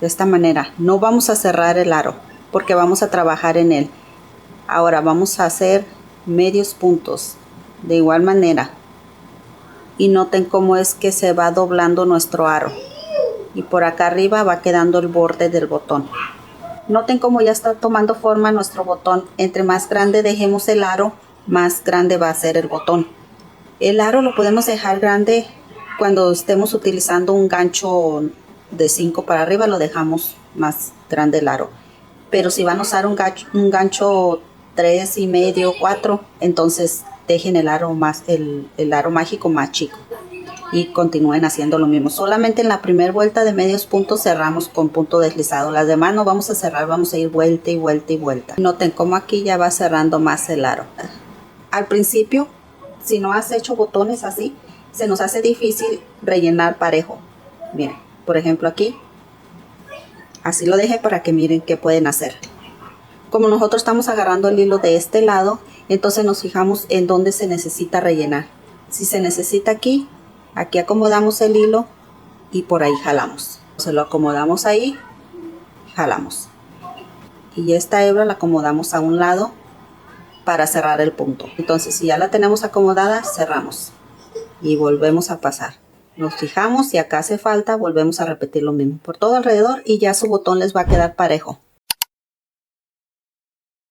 de esta manera. No vamos a cerrar el aro porque vamos a trabajar en él. Ahora vamos a hacer medios puntos de igual manera, y noten cómo es que se va doblando nuestro aro y por acá arriba va quedando el borde del botón. Noten cómo ya está tomando forma nuestro botón. Entre más grande dejemos el aro, más grande va a ser el botón. El aro lo podemos dejar grande cuando estemos utilizando un gancho de 5 para arriba, lo dejamos más grande el aro. Pero si van a usar un gancho 3 y medio, 4, entonces dejen el aro mágico más chico y continúen haciendo lo mismo. Solamente en la primera vuelta de medios puntos cerramos con punto deslizado. Las demás no vamos a cerrar, vamos a ir vuelta y vuelta y vuelta. Noten cómo aquí ya va cerrando más el aro. Al principio, si no has hecho botones así, se nos hace difícil rellenar parejo. Miren, por ejemplo aquí, así lo dejé para que miren qué pueden hacer. Como nosotros estamos agarrando el hilo de este lado, entonces nos fijamos en dónde se necesita rellenar. Si se necesita aquí, aquí acomodamos el hilo y por ahí jalamos. Se lo acomodamos ahí, jalamos. Y esta hebra la acomodamos a un lado para cerrar el punto. Entonces si ya la tenemos acomodada, cerramos y volvemos a pasar. Nos fijamos, si acá hace falta, volvemos a repetir lo mismo por todo alrededor y ya su botón les va a quedar parejo.